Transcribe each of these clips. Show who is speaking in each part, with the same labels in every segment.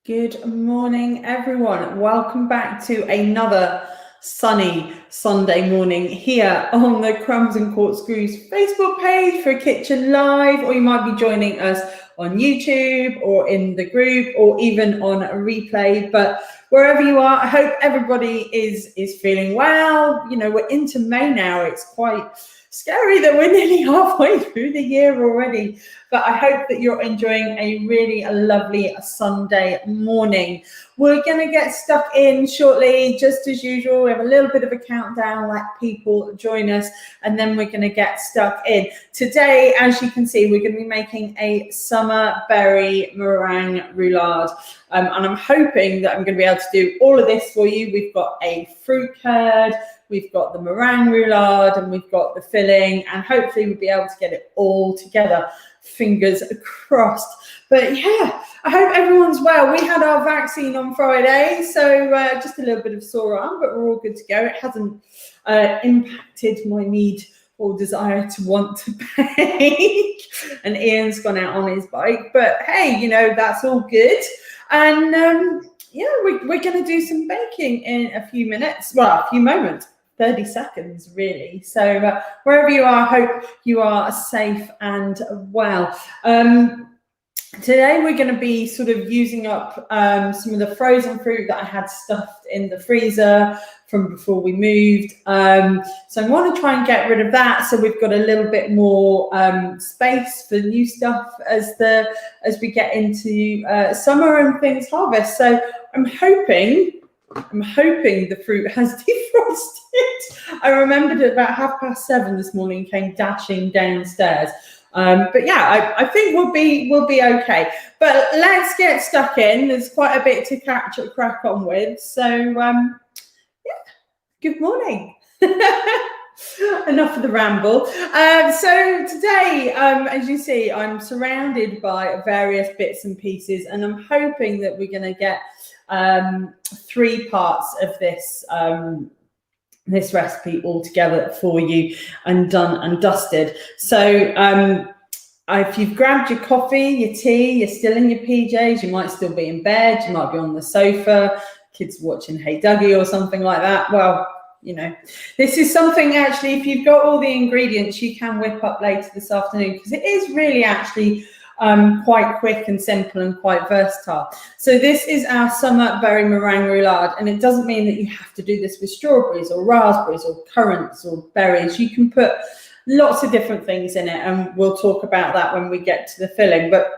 Speaker 1: Good morning, everyone. Welcome back to another sunny Sunday morning here on the Crumbs and Corkscrews Facebook page for Kitchen Live, or you might be joining us on YouTube or in the group or even on a replay. But wherever you are, I hope everybody is feeling well. You know, we're into May now. It's quite scary that we're nearly halfway through the year already, but I hope that you're enjoying a really lovely Sunday morning. We're going to get stuck in shortly, just as usual. We have a little bit of a countdown, let people join us, and then we're going to get stuck in. Today, as you can see, we're going to be making a summer berry meringue roulade, and I'm hoping that I'm going to be able to do all of this for you. We've got a fruit curd, we've got the meringue roulade, and we've got the filling, and hopefully we'll be able to get it all together. Fingers crossed. But yeah, I hope everyone's well. We had our vaccine on Friday, so just a little bit of sore arm, but we're all good to go. It hasn't impacted my need or desire to want to bake. And Ian's gone out on his bike, but hey, you know, that's all good. And yeah, we're going to do some baking in a few minutes, well, a few moments. 30 seconds really. So wherever you are, I hope you are safe and well. Today we're going to be sort of using up some of the frozen fruit that I had stuffed in the freezer from before we moved. So I want to try and get rid of that, so we've got a little bit more space for new stuff as we get into summer and things harvest. So I'm hoping the fruit has defrosted. I remembered at about 7:30 this morning, came dashing downstairs. But yeah, I think we'll be okay. But let's get stuck in. There's quite a bit to crack on with. So yeah, good morning. Enough of the ramble. So today, as you see, I'm surrounded by various bits and pieces, and I'm hoping that we're going to get 3 parts of this this recipe all together for you and done and dusted. So if you've grabbed your coffee, your tea, you're still in your PJs, you might still be in bed, you might be on the sofa, kids watching Hey Dougie or something like that. Well, you know, this is something actually, if you've got all the ingredients, you can whip up later this afternoon, because it is really actually quite quick and simple and quite versatile. So this is our summer berry meringue roulade, and it doesn't mean that you have to do this with strawberries or raspberries or currants or berries. You can put lots of different things in it, and we'll talk about that when we get to the filling. But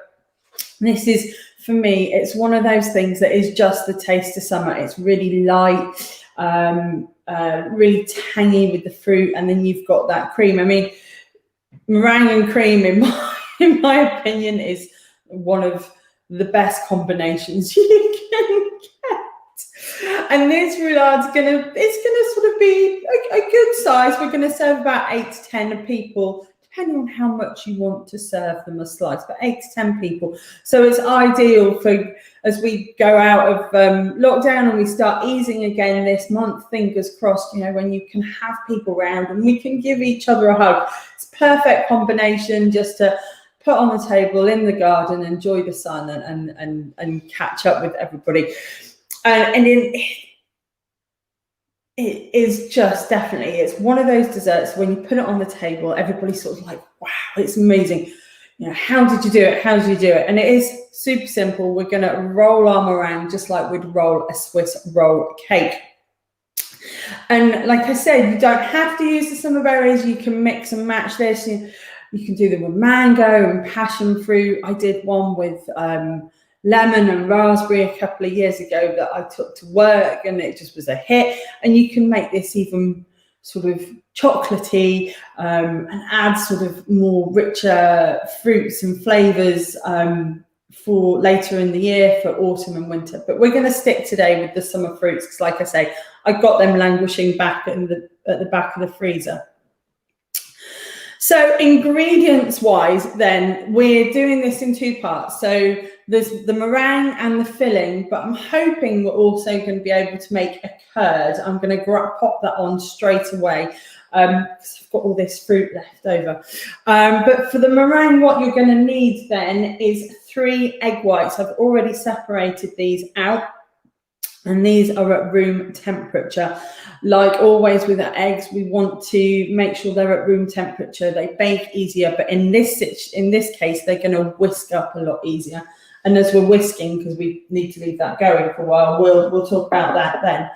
Speaker 1: this is, for me, it's one of those things that is just the taste of summer. It's really light, really tangy with the fruit, and then you've got that cream. I mean, meringue and cream in my opinion is one of the best combinations you can get. And this roulade's gonna sort of be a good size. We're gonna serve about 8 to 10 people, depending on how much you want to serve them a slice, but 8 to 10 people. So it's ideal for, as we go out of lockdown and we start easing again this month, fingers crossed, you know, when you can have people around and we can give each other a hug. It's a perfect combination just to put on the table in the garden, enjoy the sun and catch up with everybody. And it is just definitely, it's one of those desserts when you put it on the table, everybody's sort of like, wow, it's amazing. You know, how did you do it? How did you do it? And it is super simple. We're going to roll our meringue just like we'd roll a Swiss roll cake. And like I said, you don't have to use the summer berries. You can mix and match this. You can do them with mango and passion fruit. I did one with lemon and raspberry a couple of years ago that I took to work, and it just was a hit. And you can make this even sort of chocolatey and add sort of more richer fruits and flavors for later in the year, for autumn and winter. But we're going to stick today with the summer fruits, because like I say, I got them languishing back at the back of the freezer. So ingredients wise, then we're doing this in 2 parts. So there's the meringue and the filling, but I'm hoping we're also going to be able to make a curd. I'm going to pop that on straight away because I've got all this fruit left over. But for the meringue, what you're going to need then is 3 egg whites. I've already separated these out, and these are at room temperature. Like always with our eggs, we want to make sure they're at room temperature. They bake easier, but in this case, they're going to whisk up a lot easier. And as we're whisking, because we need to leave that going for a while, we'll talk about that then.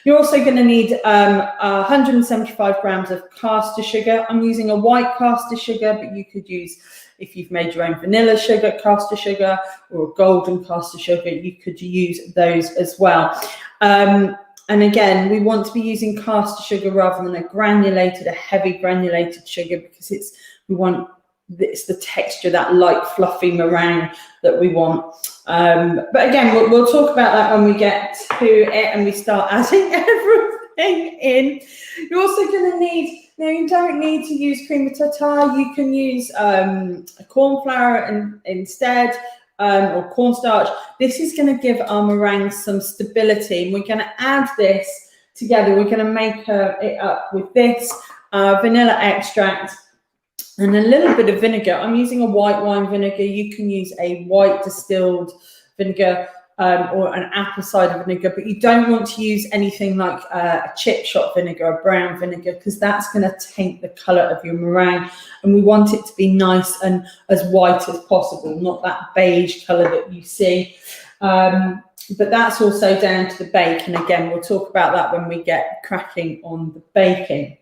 Speaker 1: You're also going to need 175 grams of caster sugar. I'm using a white caster sugar, but you could use, if you've made your own vanilla sugar, caster sugar, or a golden caster sugar, you could use those as well. And again, we want to be using caster sugar rather than a heavy granulated sugar, because it's the texture, that light fluffy meringue that we want. But again, we'll talk about that when we get to it and we start adding everything in. You're also going to need, now you don't need to use cream of tartar. You can use corn flour instead, or cornstarch. This is going to give our meringue some stability, and we're going to add this together. We're going to make it up with this vanilla extract and a little bit of vinegar. I'm using a white wine vinegar. You can use a white distilled vinegar or an apple cider vinegar, but you don't want to use anything like a chip shot vinegar, a brown vinegar, because that's going to taint the colour of your meringue. And we want it to be nice and as white as possible, not that beige colour that you see. But that's also down to the bake. And again, we'll talk about that when we get cracking on the baking.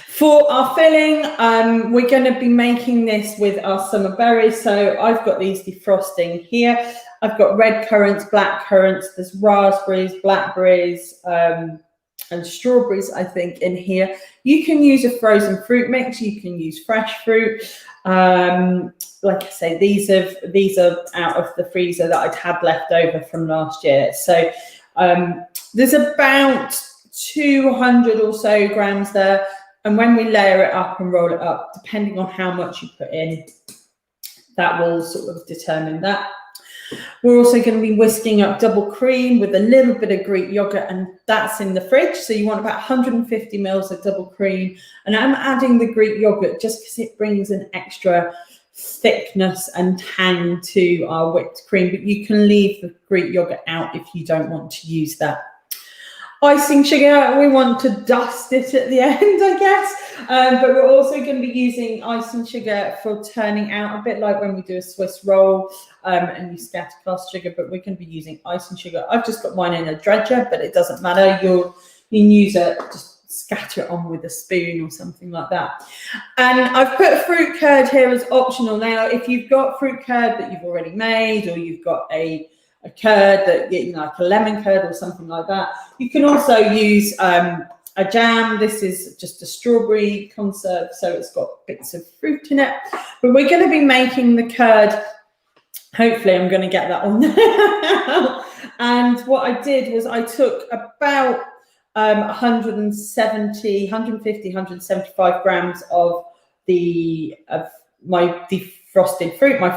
Speaker 1: For our filling, we're going to be making this with our summer berries. So I've got these defrosting here. I've got red currants, black currants, there's raspberries, blackberries, and strawberries, I think, in here. You can use a frozen fruit mix. You can use fresh fruit. Like I say, these are out of the freezer that I'd had left over from last year. So there's about 200 or so grams there. And when we layer it up and roll it up, depending on how much you put in, that will sort of determine that. We're also going to be whisking up double cream with a little bit of Greek yogurt, and that's in the fridge. So you want about 150 mils of double cream. And I'm adding the Greek yogurt just because it brings an extra thickness and tang to our whipped cream, but you can leave the Greek yogurt out if you don't want to use that. Icing sugar, we want to dust it at the end, I guess, but we're also going to be using icing sugar for turning out, a bit like when we do a Swiss roll and you scatter caster sugar, but we're going to be using icing sugar. I've just got mine in a dredger, but it doesn't matter. You can use it, just scatter it on with a spoon or something like that. And I've put fruit curd here as optional. Now, if you've got fruit curd that you've already made, or you've got a curd that, you know, like a lemon curd or something like that, you can also use a jam. This is just a strawberry conserve, so it's got bits of fruit in it. But we're going to be making the curd. Hopefully I'm going to get that on there. And what I did was I took about 150, 175 grams of my defrosted fruit, my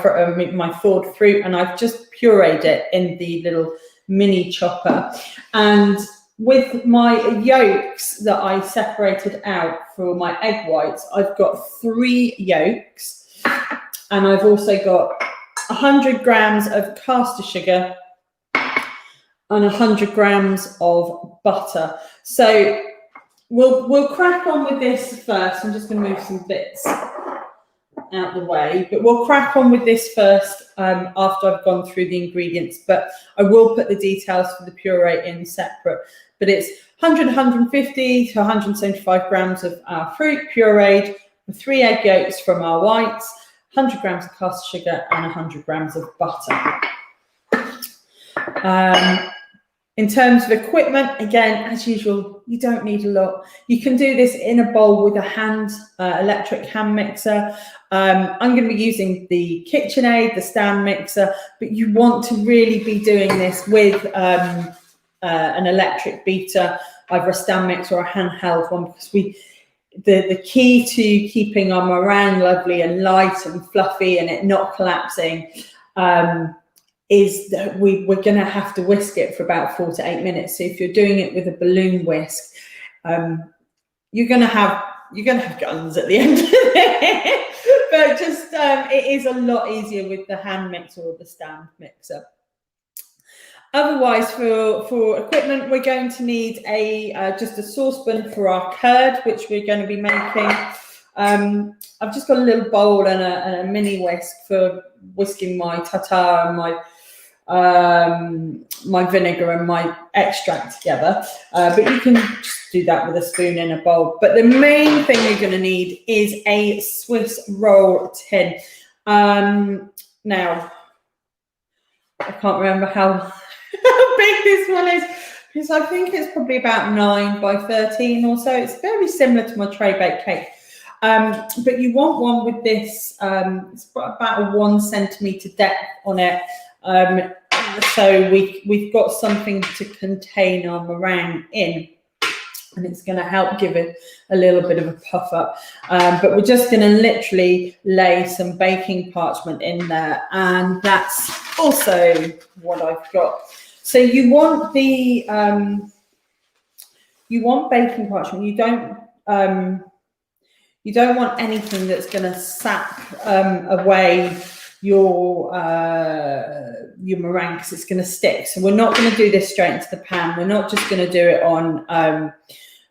Speaker 1: thawed fruit, and I've just pureed it in the little mini chopper. And with my yolks that I separated out for my egg whites, I've got 3 yolks, and I've also got 100 grams of caster sugar and 100 grams of butter. So we'll crack on with this first. I'm just going to move some bits out the way, but we'll crack on with this first after I've gone through the ingredients, but I will put the details for the puree in separate. But it's 150 to 175 grams of our fruit pureed, 3 egg yolks from our whites, 100 grams of caster sugar and 100 grams of butter. In terms of equipment, again, as usual, you don't need a lot. You can do this in a bowl with a electric hand mixer. I'm going to be using the KitchenAid, the stand mixer, but you want to really be doing this with an electric beater, either a stand mixer or a handheld one, because the key to keeping our meringue lovely and light and fluffy and it not collapsing is that we're going to have to whisk it for about 4 to 8 minutes. So if you're doing it with a balloon whisk, you're going to have guns at the end of it. But just it is a lot easier with the hand mixer or the stand mixer. Otherwise, for equipment, we're going to need just a saucepan for our curd, which we're going to be making. I've just got a little bowl and a mini whisk for whisking my tartar and my vinegar and my extract together. But you can just do that with a spoon in a bowl. But the main thing you're going to need is a Swiss roll tin. Now, I can't remember how big this one is, because I think it's probably about 9 by 13 or so. It's very similar to my tray baked cake. But you want one with this, it's got about a 1 centimetre depth on it. So we've got something to contain our meringue in, and it's going to help give it a little bit of a puff up. But we're just going to literally lay some baking parchment in there, and that's also what I've got. So you want the baking parchment. You don't want anything that's going to sap away your meringue, because it's going to stick. So we're not going to do this straight into the pan. We're not just going to do it on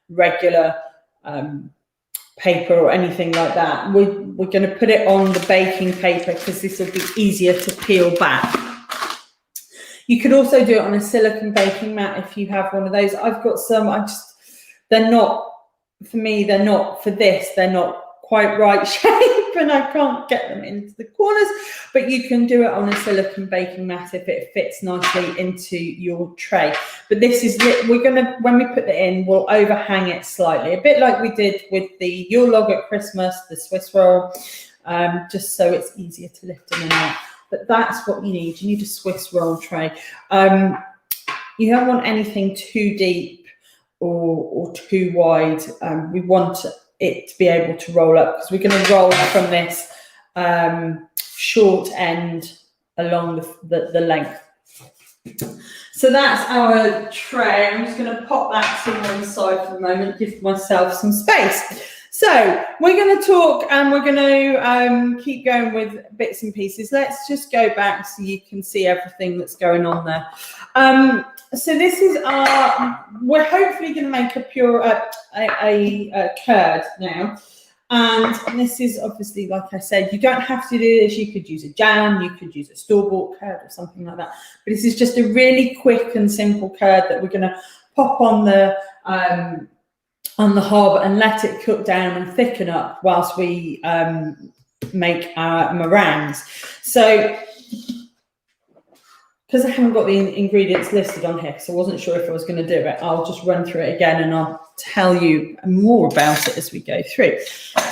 Speaker 1: regular paper or anything like that. We're going to put it on the baking paper, because this will be easier to peel back. You could also do it on a silicone baking mat if you have one of those. I've got some. They're not for me. They're not for this. They're not quite right shape, and I can't get them into the corners. But you can do it on a silicone baking mat if it fits nicely into your tray. But this is we're gonna, when we put it in, we'll overhang it slightly, a bit like we did with the Yule log at Christmas, the Swiss roll, just so it's easier to lift in and out. But that's what you need. You need a Swiss roll tray. You don't want anything too deep or too wide. We want it to be able to roll up, because we're going to roll from this short end along the length. So that's our tray. I'm just going to pop that to one side for the moment, give myself some space. So we're going to talk, and we're going to keep going with bits and pieces. Let's just go back so you can see everything that's going on there. So this is we're hopefully going to make a curd now. And this is obviously, like I said, you don't have to do this. You could use a jam, you could use a store-bought curd or something like that. But this is just a really quick and simple curd that we're going to pop on the hob and let it cook down and thicken up whilst we make our meringues. So, because I haven't got the ingredients listed on here, because I wasn't sure if I was going to do it, I'll just run through it again and I'll tell you more about it as we go through.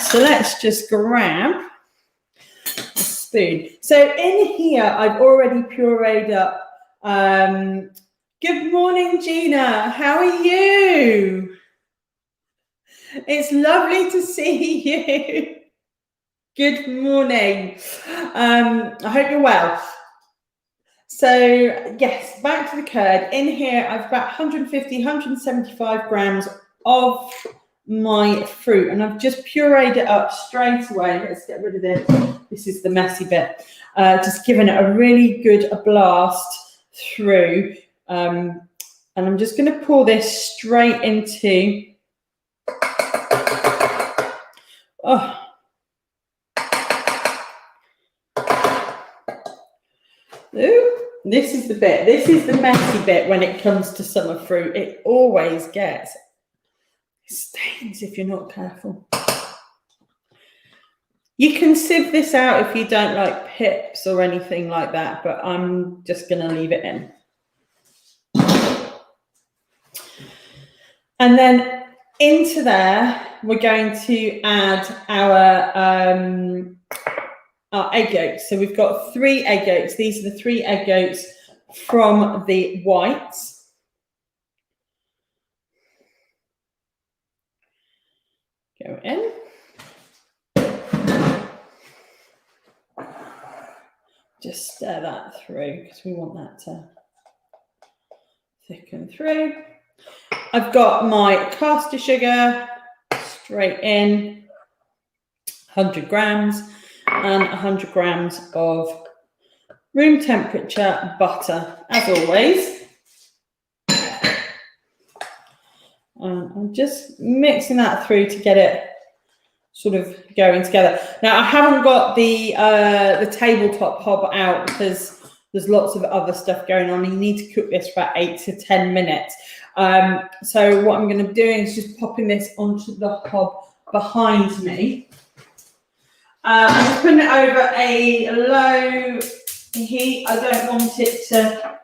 Speaker 1: So let's just grab a spoon. So in here, I've already pureed up. Good morning, Gina. How are you? It's lovely to see you. Good morning. I hope you're well. So yes, back to the curd. In here, I've got 150, 175 grams of my fruit, and I've just pureed it up straight away. Let's get rid of this. This is the messy bit. Just giving it a really good blast through. And I'm just going to pour this straight into... Oh. Ooh. This is the bit. This is the messy bit when it comes to summer fruit. It always gets stains if you're not careful. You can sieve this out if you don't like pips or anything like that, but I'm just going to leave it in. And then into there, we're going to add our egg yolks. So we've got 3 egg yolks. These are the 3 egg yolks from the whites. Go in. Just stir that through, because we want that to thicken through. I've got my caster sugar straight in, 100 grams. and 100 grams of room temperature butter, as always. And I'm just mixing that through to get it sort of going together. Now, I haven't got the tabletop hob out because there's lots of other stuff going on. You need to cook this for about 8 to 10 minutes. So what I'm going to be doing is just popping this onto the hob behind me. I'm just putting it over a low heat. I don't want it to...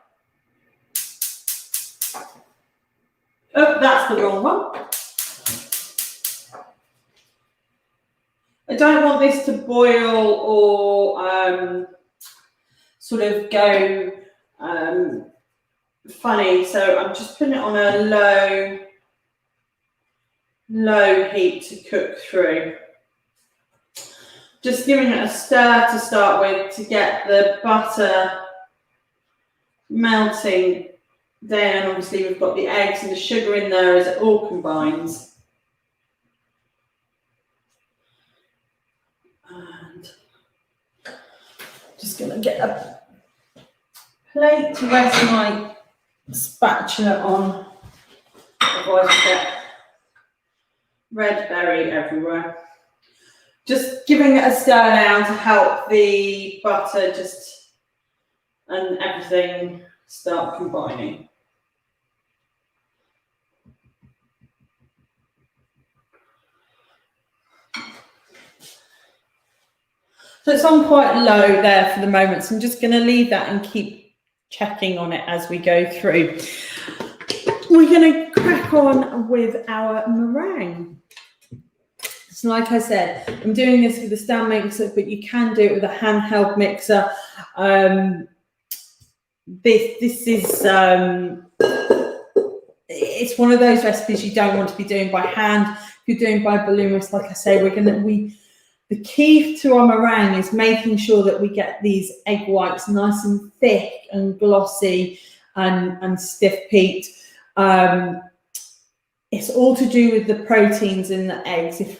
Speaker 1: Oh, that's the wrong one. I don't want this to boil or sort of go funny, so I'm just putting it on a low heat to cook through. Just giving it a stir to start with to get the butter melting down. Obviously, we've got the eggs and the sugar in there as it all combines. And just going to get a plate to rest my spatula on, otherwise I get red berry everywhere. Just giving it a stir now to help the butter and everything start combining. So it's on quite low there for the moment, so I'm just going to leave that and keep checking on it as we go through. We're going to crack on with our meringue. So like I said, I'm doing this with a stand mixer, but you can do it with a handheld mixer. This is it's one of those recipes you don't want to be doing by hand. If you're doing by balloon whisk, like I say, the key to our meringue is making sure that we get these egg whites nice and thick and glossy and stiff peaked. It's all to do with the proteins in the eggs. As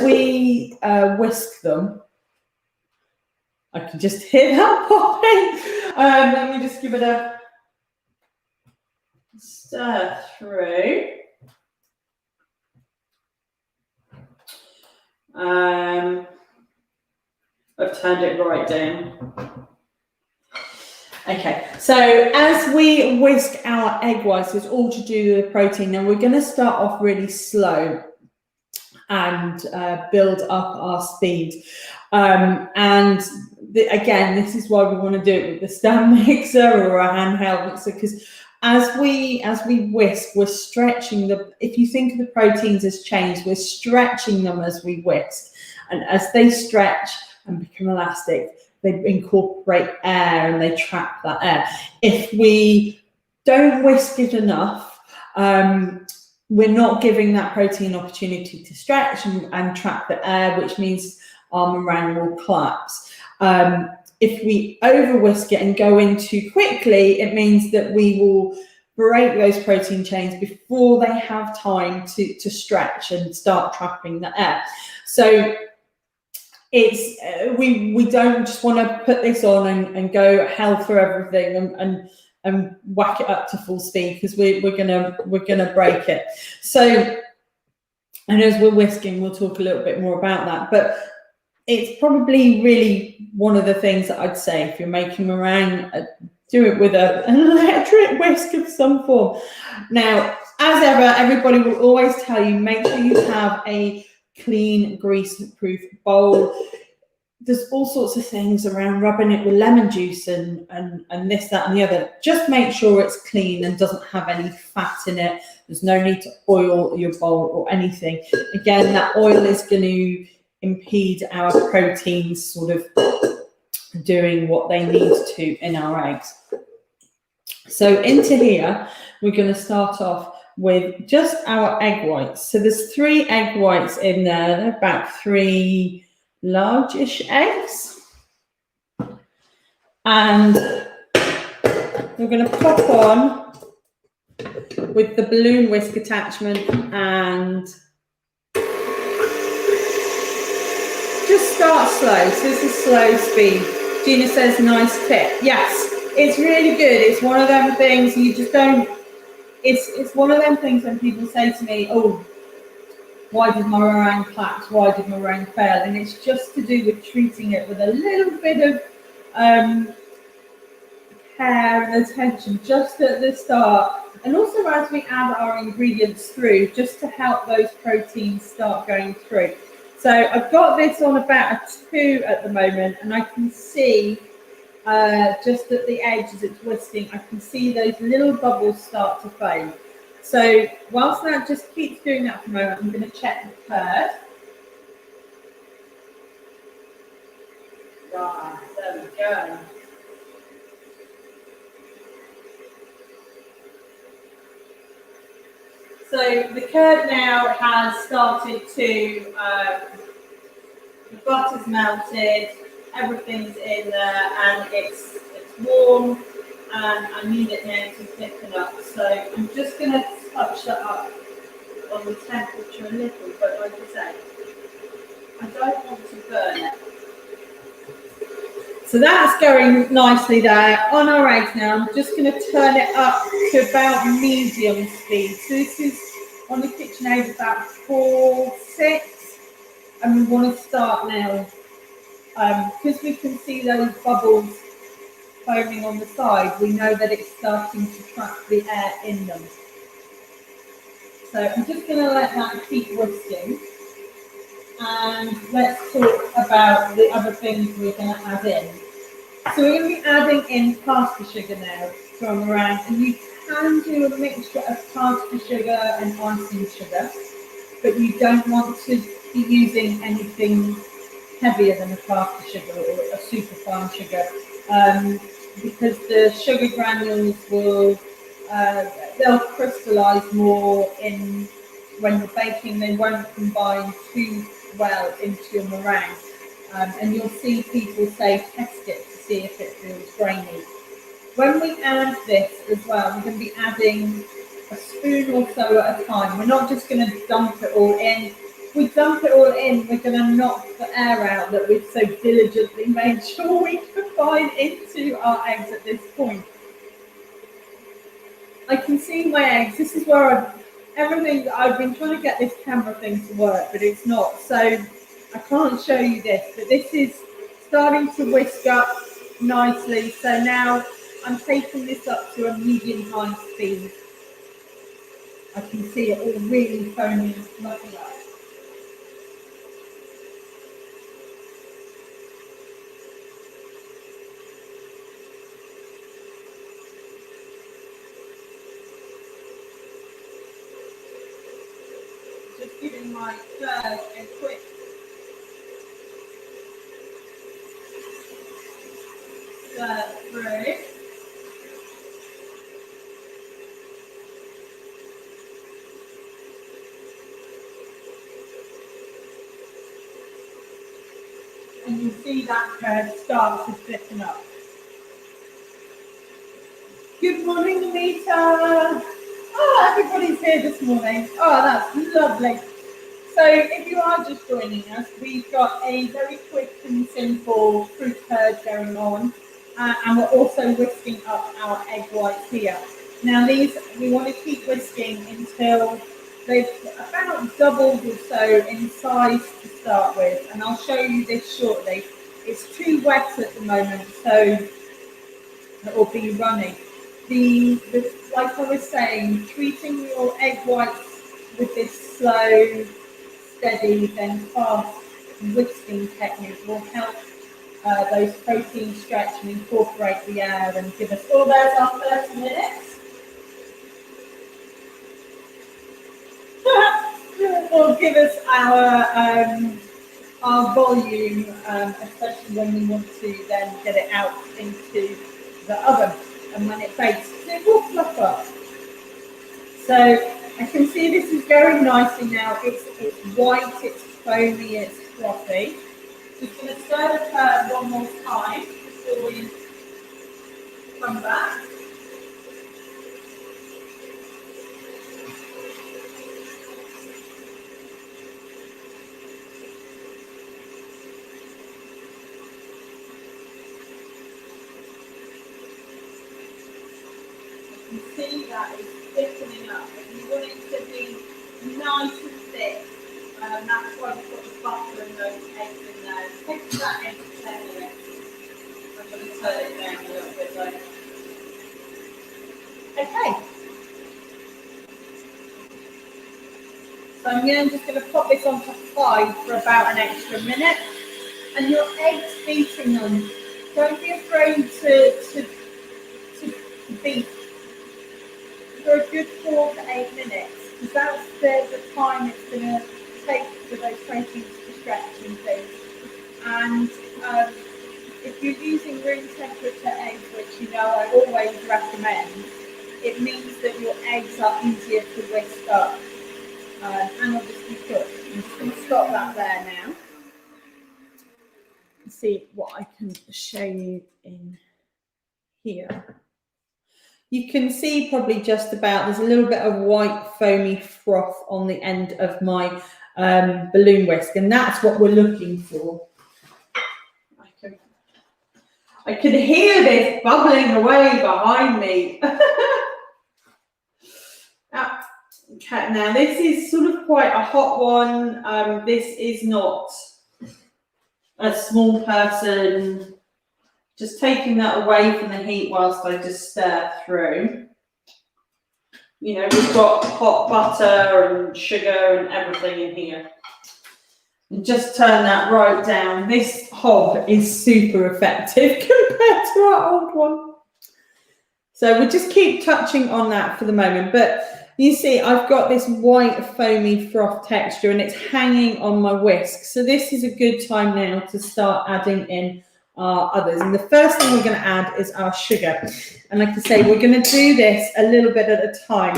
Speaker 1: we whisk them, I can just hear that popping. Let me just give it a stir through. I've turned it right down. Okay, so as we whisk our egg whites, it's all to do with the protein. Now we're going to start off really slow and build up our speed. Again, this is why we want to do it with the stand mixer or a handheld mixer, because as we whisk, we're stretching if you think of the proteins as chains, we're stretching them as we whisk. And as they stretch and become elastic, they incorporate air and they trap that air. If we don't whisk it enough, we're not giving that protein opportunity to stretch and trap the air, which means our meringue will collapse. If we over whisk it and go in too quickly, it means that we will break those protein chains before they have time to stretch and start trapping the air. So it's we don't just want to put this on and go hell for everything and whack it up to full speed, because we're gonna break it. So, and as we're whisking, we'll talk a little bit more about that, but it's probably really one of the things that I'd say if you're making meringue, do it with an electric whisk of some form. Now, as ever, everybody will always tell you, make sure you have a clean, grease-proof bowl. There's all sorts of things around rubbing it with lemon juice and this, that, and the other. Just make sure it's clean and doesn't have any fat in it. There's no need to oil your bowl or anything. Again, that oil is going to impede our proteins sort of doing what they need to in our eggs. So into here, we're going to start off with just our egg whites. So there's 3 egg whites in there. They're about 3 largish eggs. And we're going to pop on with the balloon whisk attachment and just start slow. So this is slow speed. Gina says, nice tip. Yes, it's really good. It's one of them things you just don't, it's one of them things when people say to me, oh, why did my meringue collapse? Why did my meringue fail? And it's just to do with treating it with a little bit of care and attention just at the start. And also as we add our ingredients through, just to help those proteins start going through. So I've got this on about a 2 at the moment, and I can see just at the edge as it's whisking, I can see those little bubbles start to foam. So whilst that just keeps doing that for a moment, I'm going to check the curd. Right, there we go. So the curd now has started to, the butter's melted, everything's in there, and it's warm, and I need it now to thicken up. So I'm just going to touch that up on the temperature a little, but like I say, I don't want to burn it. So that's going nicely there. On our eggs now, I'm just going to turn it up to about medium speed. So this is on the KitchenAid about 4-6, and we want to start now because we can see those bubbles foaming on the side. We know that it's starting to trap the air in them. So I'm just going to let that keep whisking, and let's talk about the other things we're going to add in. So we're going to be adding in caster sugar now from around, and you can do a mixture of caster sugar and icing sugar, but you don't want to be using anything heavier than a caster sugar or a super fine sugar, because the sugar granules will they'll crystallize more in when you're baking. They won't combine too well into your meringue, and you'll see people say test it to see if it feels grainy. When we add this as well, we're going to be adding a spoon or so at a time. We're not just going to dump it all in. If we dump it all in, we're going to knock the air out that we've so diligently made sure we combine into our eggs at this point. I can see my eggs. This is where everything, I've been trying to get this camera thing to work, but it's not. So I can't show you this, but this is starting to whisk up nicely. So now I'm taking this up to a medium-high speed. I can see it all really foaming, fluffy up. Just giving my curd a quick stir through. And you see that curd start to thicken up. Good morning, Anita. Oh, everybody's here this morning. Oh, that's lovely. So if you are just joining us, we've got a very quick and simple fruit curd going on, and we're also whisking up our egg whites here. Now these, we want to keep whisking until they've about doubled or so in size to start with, and I'll show you this shortly. It's too wet at the moment, so it will be running. Like I was saying, treating your egg whites with this slow, steady, then fast whisking technique will help those proteins stretch and incorporate the air and give us, oh, there's our 30 minutes. Or give us our volume, especially when we want to then get it out into the oven, and when it bakes, it will fluff up. So I can see this is going nicely now. It's white, it's foamy, it's frothy. Just going to stir the curd one more time before we come back. You see that it's thickening up. You want it to be nice and thick. That's why we've got the butter and those eggs in there. It takes that 8 to 10 minutes. I'm going to turn it down a little bit though. Okay. So I'm just going to pop this on to high for about an extra minute. And your eggs beating them. Don't be afraid to beat for a good 4 to 8 minutes, because that's the time it's going to take for those proteins to stretch and things. And if you're using room temperature eggs, which you know I always recommend, it means that your eggs are easier to whisk up and obviously cook. I'm just going to stop that there now. See what I can show you in here. You can see probably just about, there's a little bit of white foamy froth on the end of my balloon whisk, and that's what we're looking for. I can hear this bubbling away behind me. Okay, now this is sort of quite a hot one. This is not a small person. Just taking that away from the heat whilst I just stir through. You know, we've got hot butter and sugar and everything in here. And just turn that right down. This hob is super effective compared to our old one. So we'll just keep touching on that for the moment. But you see, I've got this white foamy froth texture and it's hanging on my whisk. So this is a good time now to start adding in our others. And the first thing we're going to add is our sugar. And like I say, we're going to do this a little bit at a time.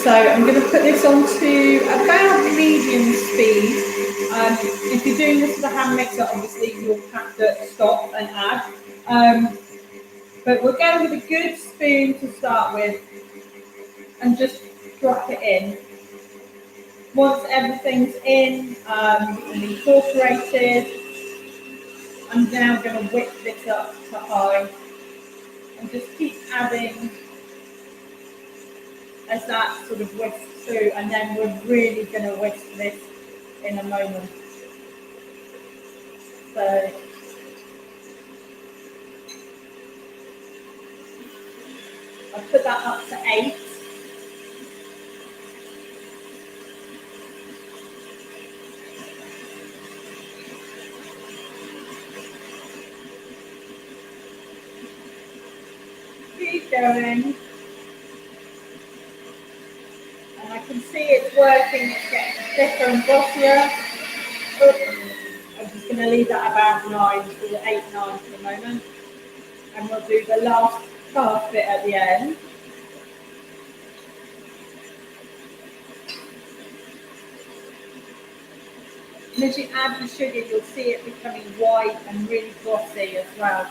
Speaker 1: So I'm going to put this on to about medium speed. If you're doing this with a hand mixer, obviously you'll have to stop and add. But we'll go with a good spoon to start with and just drop it in. Once everything's in and incorporated, I'm now going to whip this up to high and just keep adding as that sort of whisks through, and then we're really going to whisk this in a moment. So I'll put that up to 8. Keep going. And I can see it's working, it's getting thicker and glossier. I'm just going to leave that about 9, or 8, 9 for the moment. And we'll do the last half bit at the end. And as you add the sugar, you'll see it becoming white and really glossy as well.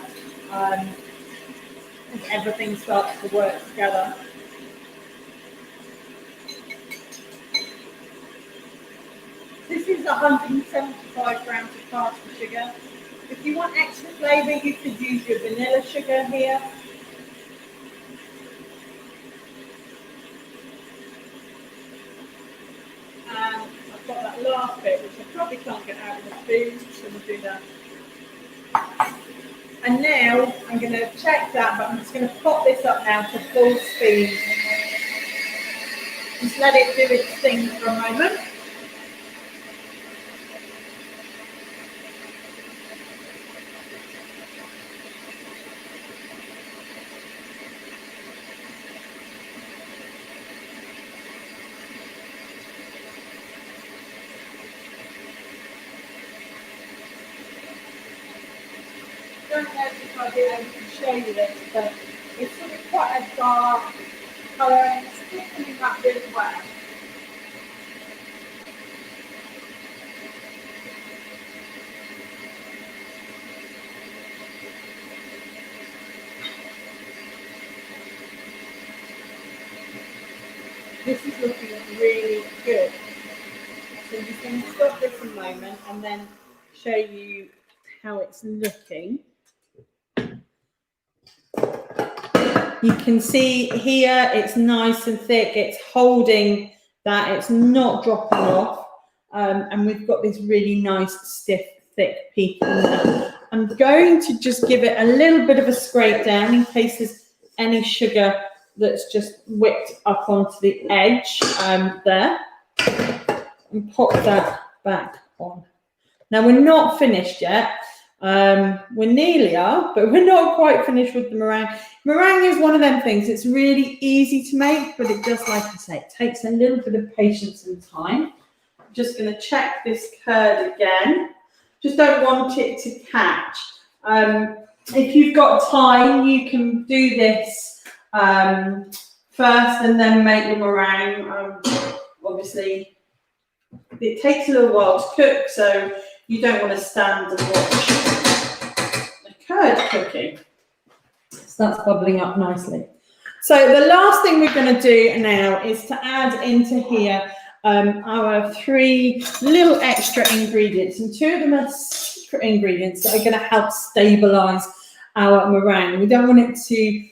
Speaker 1: As everything starts to work together. This is 175 grams of caster sugar. If you want extra flavour, you could use your vanilla sugar here. And I've got that last bit, which I probably can't get out of the spoon, so we'll do that. And now I'm going to check that, but I'm just going to pop this up now to full speed. Just let it do its thing for a moment. I don't know if I'll be able to show you this, but it's sort of quite a dark colour and it's thickening up really well. This is looking really good. So I'm just going to stop this a moment and then show you how it's looking. You can see here it's nice and thick. It's holding that. It's not dropping off. And we've got this really nice, stiff, thick peak in there. I'm going to just give it a little bit of a scrape down in case there's any sugar that's just whipped up onto the edge there. And pop that back on. Now, we're not finished yet. We nearly are, but we're not quite finished with the meringue. Meringue is one of them things. It's really easy to make, but it does, like I say, it takes a little bit of patience and time. I'm just going to check this curd again. Just don't want it to catch. If you've got time, you can do this first and then make the meringue. Obviously, it takes a little while to cook, so you don't want to stand and watch the curd cooking. So that's bubbling up nicely. So the last thing we're going to do now is to add into here our 3 little extra ingredients, and 2 of them are secret ingredients that are going to help stabilize our meringue. We don't want it to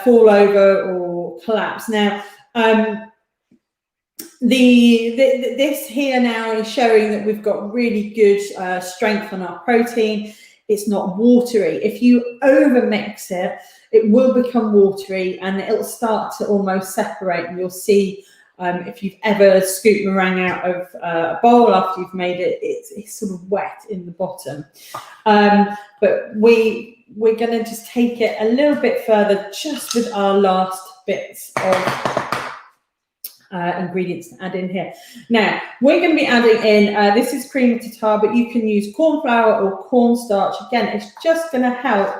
Speaker 1: fall over or collapse. Now, this here now is showing that we've got really good strength on our protein. It's not watery. If you over mix it, it will become watery and it'll start to almost separate. And you'll see if you've ever scooped meringue out of a bowl after you've made it, it's sort of wet in the bottom. But we're going to just take it a little bit further just with our last bits of ingredients to add in here. Now, we're going to be adding in, this is cream of tartar, but you can use corn flour or cornstarch. Again, it's just going to help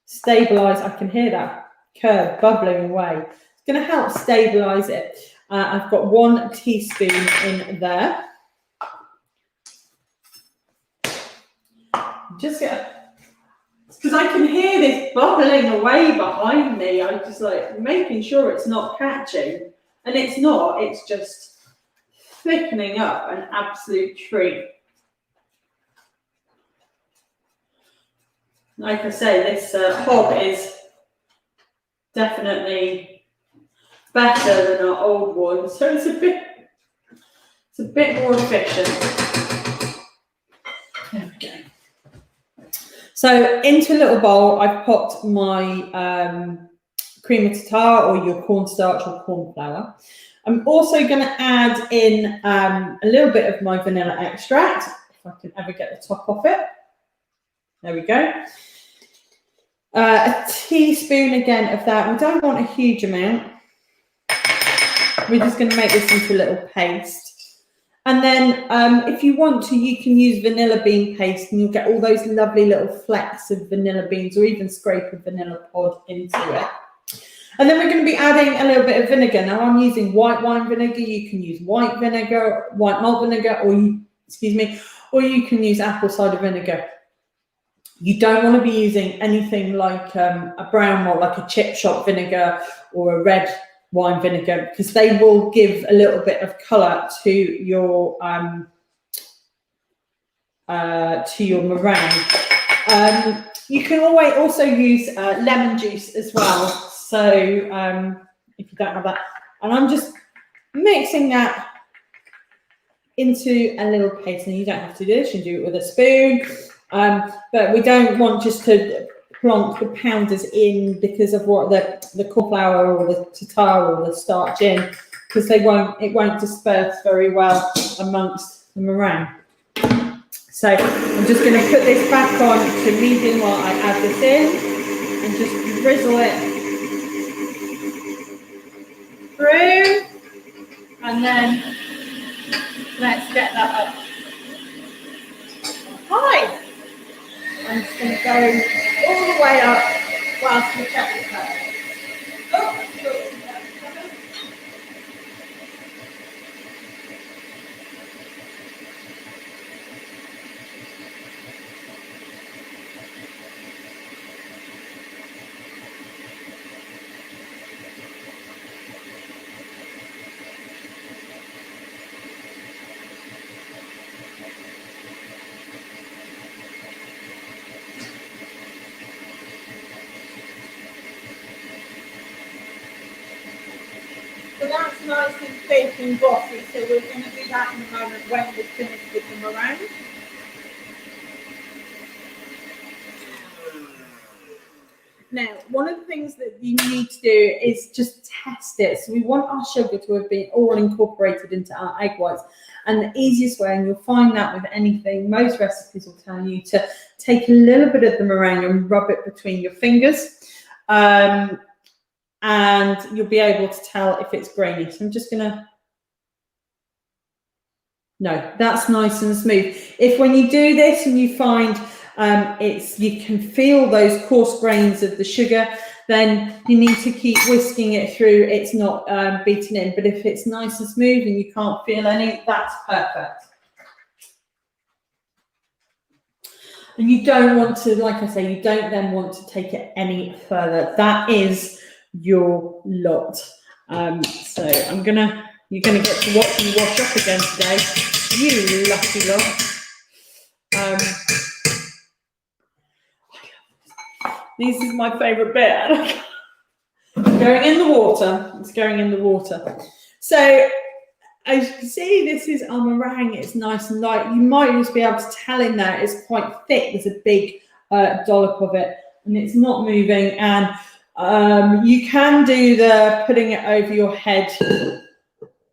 Speaker 1: stabilize. I can hear that curd bubbling away. It's going to help stabilize it. I've got 1 teaspoon in there. Just because I can hear this bubbling away behind me. I'm just like making sure it's not catching. And it's not, it's just thickening up, an absolute treat. Like I say, this hob is definitely better than our old one, so it's a bit more efficient. There we go. So into a little bowl, I've popped my cream of tartar or your cornstarch or corn flour. I'm also going to add in a little bit of my vanilla extract, if I can ever get the top off it. There we go. A teaspoon again of that. We don't want a huge amount. We're just going to make this into a little paste. And then if you want to, you can use vanilla bean paste and you'll get all those lovely little flecks of vanilla beans or even scrape a vanilla pod into it. And then we're going to be adding a little bit of vinegar. Now I'm using white wine vinegar. You can use white vinegar, white malt vinegar, or you can use apple cider vinegar. You don't want to be using anything like a brown malt, like a chip shop vinegar or a red wine vinegar, because they will give a little bit of colour to your meringue. You can always also use lemon juice as well. So if you don't have that, and I'm just mixing that into a little paste. And you don't have to do this, you can do it with a spoon, but we don't want just to plonk the pounders in because of what the corn flour or the tartar or the starch in, because it won't disperse very well amongst the meringue. So I'm just going to put this back on to medium while I add this in and just drizzle it through, and then let's get that up high. I'm just going to go all the way up whilst we check this out. Oh, good. So that's nice and thick and glossy. So we're going to do that in a moment when we're finished with the meringue. Now, one of the things that you need to do is just test it. So we want our sugar to have been all incorporated into our egg whites. And the easiest way, and you'll find that with anything, most recipes will tell you to take a little bit of the meringue and rub it between your fingers. And you'll be able to tell if it's grainy. So I'm just gonna, no, that's nice and smooth. If when you do this and you find you can feel those coarse grains of the sugar, then you need to keep whisking it through. It's not beaten in, but if it's nice and smooth and you can't feel any, that's perfect. And you don't want to, like I say, you don't then want to take it any further. That is your lot. So you're gonna get to watch me wash up again today. You lucky lot. This is my favourite bit. Going in the water. It's going in the water. So as you can see, this is our meringue. It's nice and light. You might just be able to tell in there it's quite thick. There's a big dollop of it, and it's not moving. And you can do the putting it over your head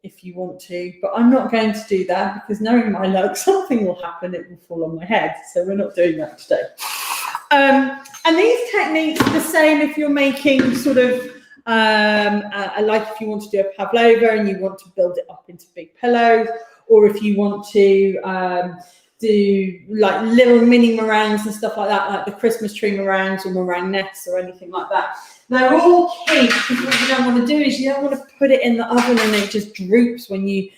Speaker 1: if you want to, but I'm not going to do that because knowing my luck, something will happen. It will fall on my head. So we're not doing that today. And these techniques are the same if you're making sort of like if you want to do a pavlova and you want to build it up into big pillows, or if you want to do like little mini meringues and stuff like that, like the Christmas tree meringues or meringue nests or anything like that. They're all key because what you don't want to do is you don't want to put it in the oven and it just droops when you,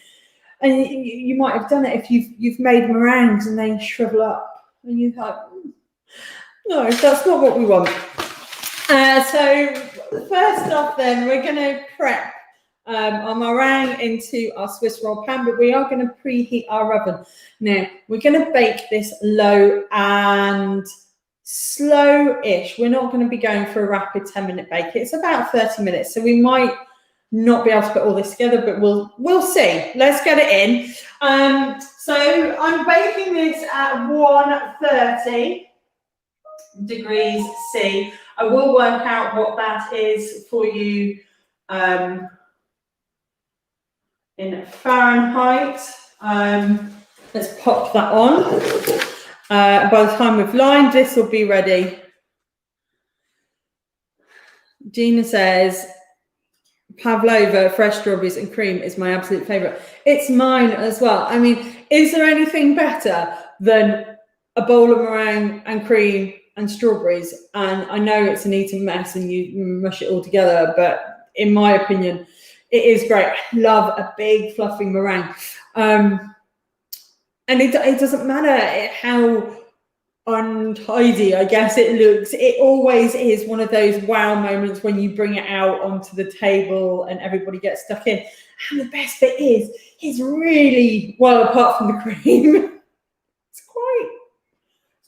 Speaker 1: and you might have done it if you've made meringues and they shrivel up and you like, no, that's not what we want. So first off then, we're going to prep our meringue into our Swiss roll pan, but we are going to preheat our oven. Now, we're going to bake this low and slow-ish. We're not going to be going for a rapid 10-minute bake. It's about 30 minutes, so we might not be able to put all this together, but we'll see. Let's get it in. So I'm baking this at 130 degrees C. I will work out what that is for you in Fahrenheit. Let's pop that on. By the time we've lined, this will be ready. Gina says, pavlova, fresh strawberries and cream is my absolute favourite. It's mine as well. I mean, is there anything better than a bowl of meringue and cream and strawberries? And I know it's an eating mess and you mush it all together, but in my opinion, it is great. I love a big fluffy meringue. And it doesn't matter how untidy, I guess, it looks. It always is one of those wow moments when you bring it out onto the table and everybody gets stuck in. And the best bit is, it's really, well, apart from the cream, it's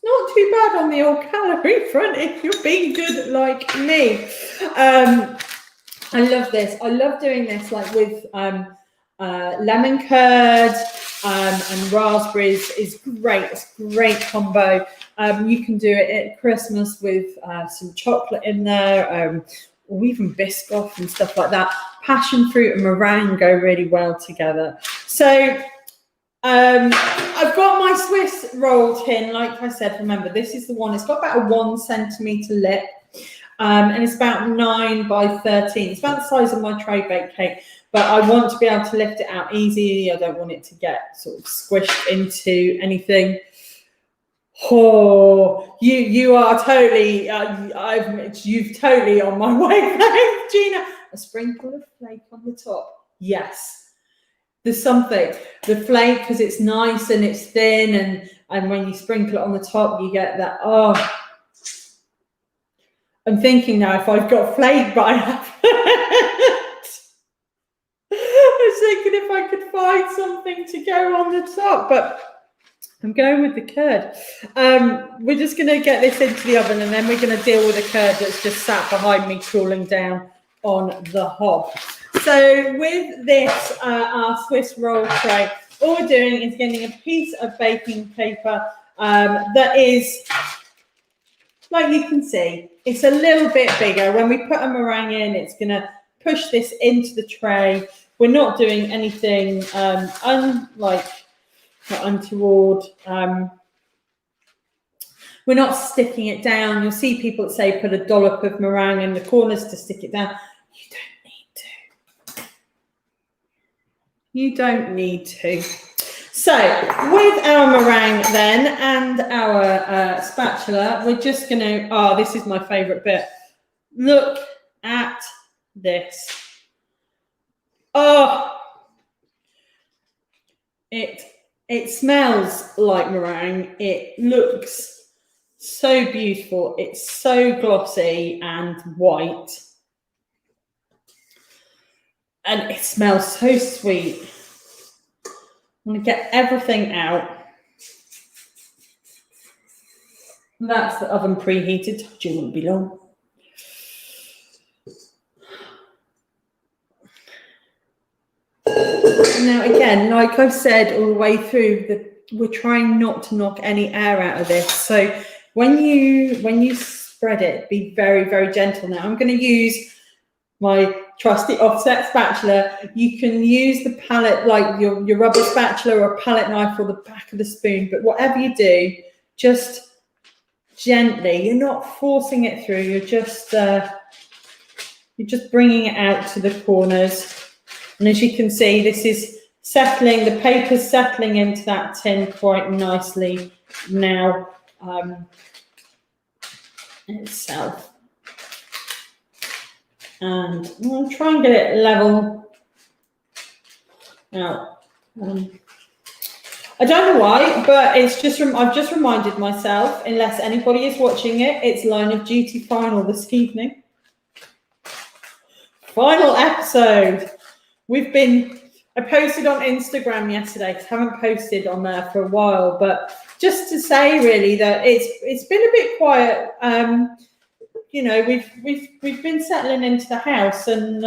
Speaker 1: not too bad on the old calorie front if you're being good like me. I love this. I love doing this like with lemon curd and raspberries is great. It's a great combo. You can do it at Christmas with some chocolate in there, or even Biscoff and stuff like that. Passion fruit and meringue go really well together. So I've got my Swiss roll tin, like I said. Remember, this is the one. It's got about a 1 centimetre lip, and it's about 9 by 13. It's about the size of my tray baked cake. But I want to be able to lift it out easy. I don't want it to get sort of squished into anything. Oh, you are totally, you've totally on my wavelength, Gina. A sprinkle of flake on the top. Yes. There's something. The flake, because it's nice and it's thin, and when you sprinkle it on the top, you get that, oh. I'm thinking now if I've got flake, but I haven't. I was thinking if I could find something to go on the top, but I'm going with the curd. We're just going to get this into the oven and then we're going to deal with the curd that's just sat behind me cooling down on the hob. So with this, our Swiss roll tray, all we're doing is getting a piece of baking paper that is, like you can see, it's a little bit bigger. When we put a meringue in, it's going to push this into the tray. We're not doing anything not untoward. We're not sticking it down. You'll see people that say put a dollop of meringue in the corners to stick it down. You don't need to. You don't need to. So with our meringue then and our spatula, we're just going to, this is my favourite bit. Look at this. Oh, it smells like meringue. It looks so beautiful. It's so glossy and white. And it smells so sweet. I'm going to get everything out. That's the oven preheated. Told you it wouldn't be long. Now, again, like I've said all the way through, we're trying not to knock any air out of this. So when you spread it, be very, very gentle. Now, I'm going to use my trusty offset spatula. You can use the palette, like your rubber spatula or a palette knife or the back of the spoon, but whatever you do, just gently. You're not forcing it through. You're just bringing it out to the corners. And as you can see, this is settling, the paper's settling into that tin quite nicely now itself. And I'll try and get it level. Now, I don't know why, but it's just I've just reminded myself, unless anybody is watching it, it's Line of Duty final this evening. Final episode. I posted on Instagram yesterday, because I haven't posted on there for a while, but just to say really that it's been a bit quiet. You know, we've been settling into the house, and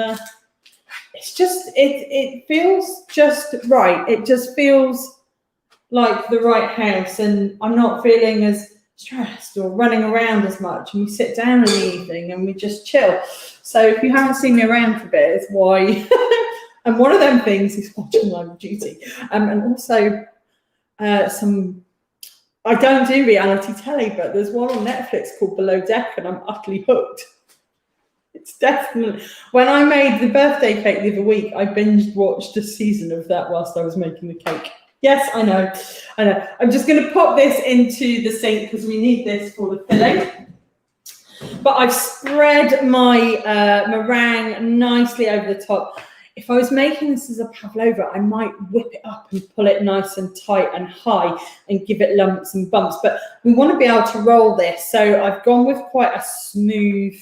Speaker 1: it's just it feels just right. It just feels like the right house, and I'm not feeling as stressed or running around as much. And we sit down in the evening and we just chill. So if you haven't seen me around for a bit, it's why. And one of them things is watching Line of Duty, and also I don't do reality telly, but there's one on Netflix called Below Deck, and I'm utterly hooked. It's definitely, when I made the birthday cake the other week, I binge watched a season of that whilst I was making the cake. Yes, I know. I'm just going to pop this into the sink because we need this for the filling. But I've spread my meringue nicely over the top. If I was making this as a pavlova, I might whip it up and pull it nice and tight and high and give it lumps and bumps. But we want to be able to roll this. So I've gone with quite a smooth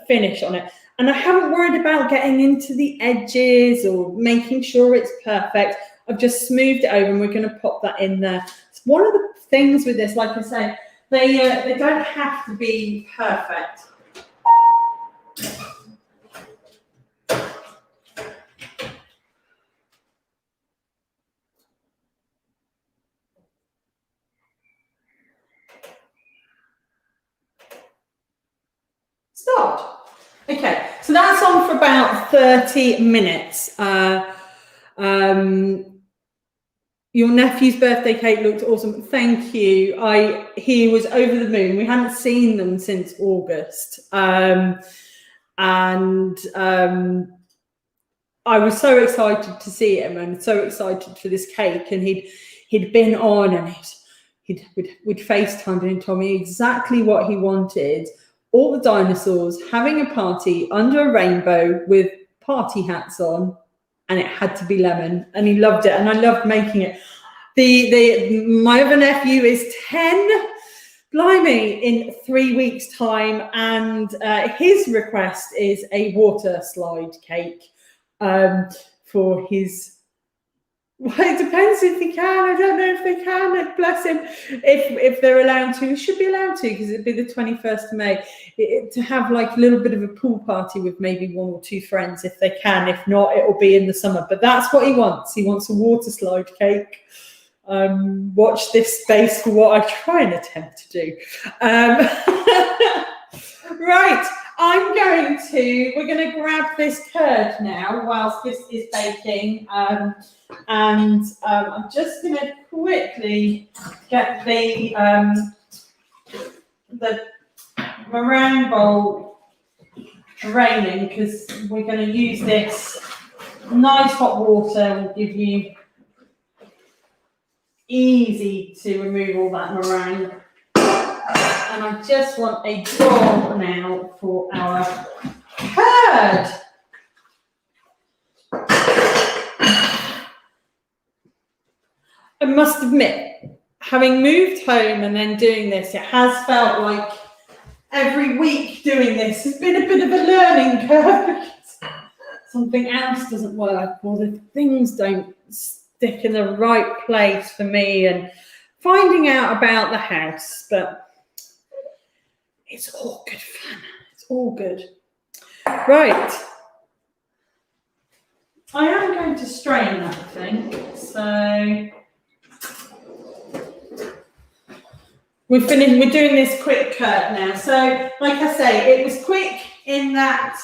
Speaker 1: finish on it. And I haven't worried about getting into the edges or making sure it's perfect. I've just smoothed it over, and we're going to pop that in there. It's one of the things with this, like I say, they don't have to be perfect. Start. Okay, so that's on for about 30 minutes. Your nephew's birthday cake looked awesome. Thank you. He was over the moon. We hadn't seen them since August. I was so excited to see him and so excited for this cake. And he'd been on, and we'd FaceTimed and he told me exactly what he wanted. All the dinosaurs having a party under a rainbow with party hats on, and it had to be lemon, and he loved it, and I loved making it. My other nephew is 10, blimey, in 3 weeks' time, and his request is a water slide cake for his Well, it depends if they can. I don't know if they can. Bless him. If they're allowed to, he should be allowed to, because it'd be the 21st of May. To have like a little bit of a pool party with maybe 1 or 2 friends if they can. If not, it'll be in the summer. But that's what he wants. He wants a water slide cake. Watch this space for what I try and attempt to do. Right. We're going to grab this curd now whilst this is baking. And I'm just going to quickly get the meringue bowl draining, because we're going to use this. Nice hot water will give you easy to remove all that meringue. And I just want a bowl now for our curd. I must admit, having moved home and then doing this, it has felt like every week doing this has been a bit of a learning curve, because something else doesn't work, or the things don't stick in the right place for me, and finding out about the house. But it's all good fun. It's all good. Right. I am going to strain that, I think. So we're doing this quick curd now. So, like I say, it was quick in that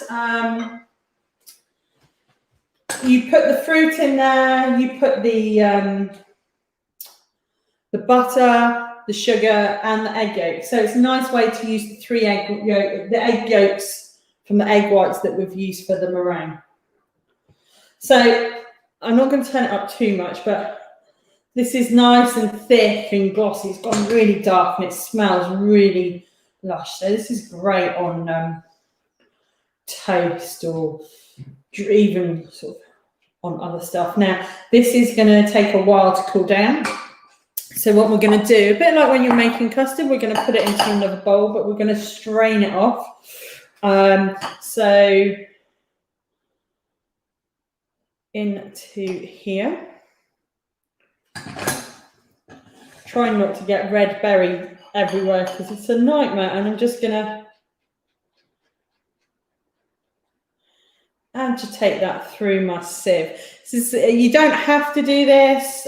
Speaker 1: you put the fruit in there, you put the butter, the sugar, and the egg yolk. So it's a nice way to use the egg yolks from the egg whites that we've used for the meringue. So I'm not going to turn it up too much, but this is nice and thick and glossy. It's gone really dark and it smells really lush. So this is great on toast, or even sort of on other stuff. Now, this is going to take a while to cool down. So what we're going to do, a bit like when you're making custard, we're going to put it into another bowl, but we're going to strain it off. So into here. Try not to get red berry everywhere, because it's a nightmare. And I'm just going to agitate that through my sieve. You don't have to do this.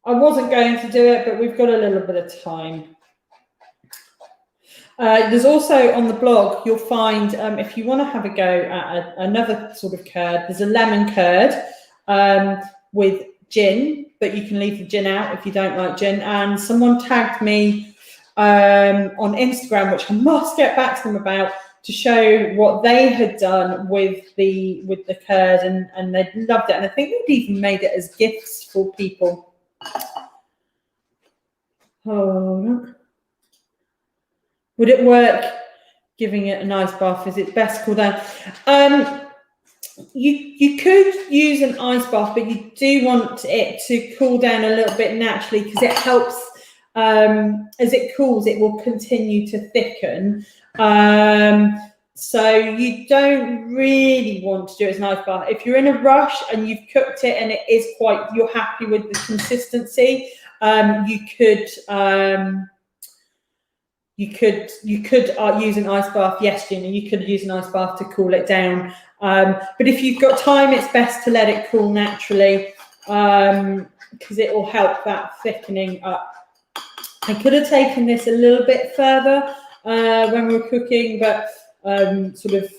Speaker 1: I wasn't going to do it, but we've got a little bit of time. There's also on the blog, you'll find, if you want to have a go at another sort of curd, there's a lemon curd with gin, but you can leave the gin out if you don't like gin. And someone tagged me on Instagram, which I must get back to them about, to show what they had done with the curd, and they loved it. And I think they'd even made it as gifts for people. Hold on. Would it work giving it a nice bath? Is it best cool down? You could use an ice bath, but you do want it to cool down a little bit naturally, because it helps. As it cools, it will continue to thicken. So you don't really want to do it as an ice bath. If you're in a rush and you've cooked it and it is you're happy with the consistency, you could use an ice bath. Yes, Gina, you could use an ice bath to cool it down. But if you've got time, it's best to let it cool naturally, because it will help that thickening up. I could have taken this a little bit further when we were cooking, but sort of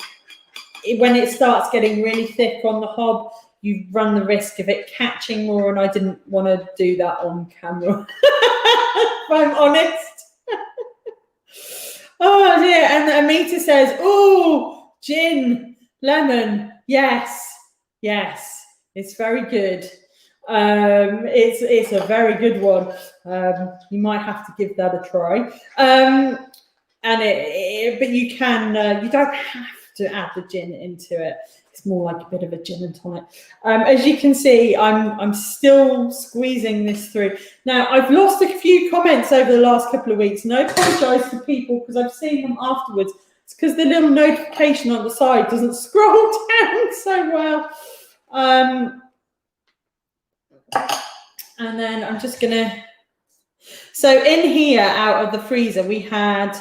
Speaker 1: when it starts getting really thick on the hob, you run the risk of it catching more, and I didn't want to do that on camera, if I'm honest. Oh dear. And Amita says, oh, gin, lemon, yes, it's very good. It's a very good one. You might have to give that a try. But you can, you don't have to add the gin into it. It's more like a bit of a gin and tonic. As you can see, I'm still squeezing this through. Now, I've lost a few comments over the last couple of weeks, and I apologise to people because I've seen them afterwards. It's because the little notification on the side doesn't scroll down so well. And then I'm just gonna, so in here out of the freezer, we had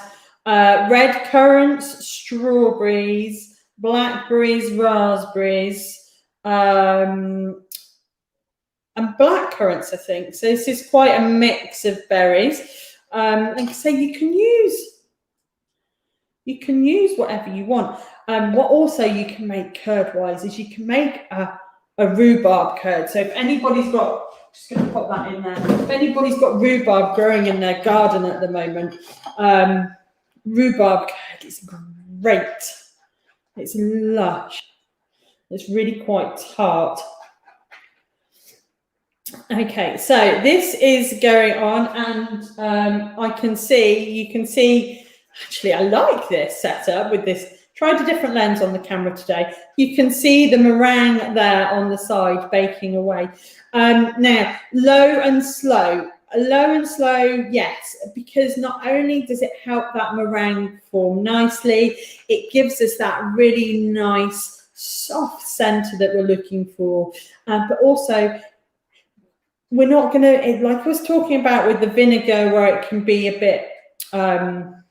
Speaker 1: red currants, strawberries, blackberries, raspberries, and black currants, I think. So this is quite a mix of berries. Like I say, you can use whatever you want. What also you can make curd-wise is you can make a rhubarb curd. So if anybody's got, just going to pop that in there. If anybody's got rhubarb growing in their garden at the moment, rhubarb curd is great. It's lush. It's really quite tart. Okay, so this is going on, and you can see, actually, I like this setup with this. Tried a different lens on the camera today. You can see the meringue there on the side baking away. Now, low and slow, yes, because not only does it help that meringue form nicely, it gives us that really nice, soft centre that we're looking for, but also, we're not going to, like I was talking about with the vinegar, where it can be a bit, I'm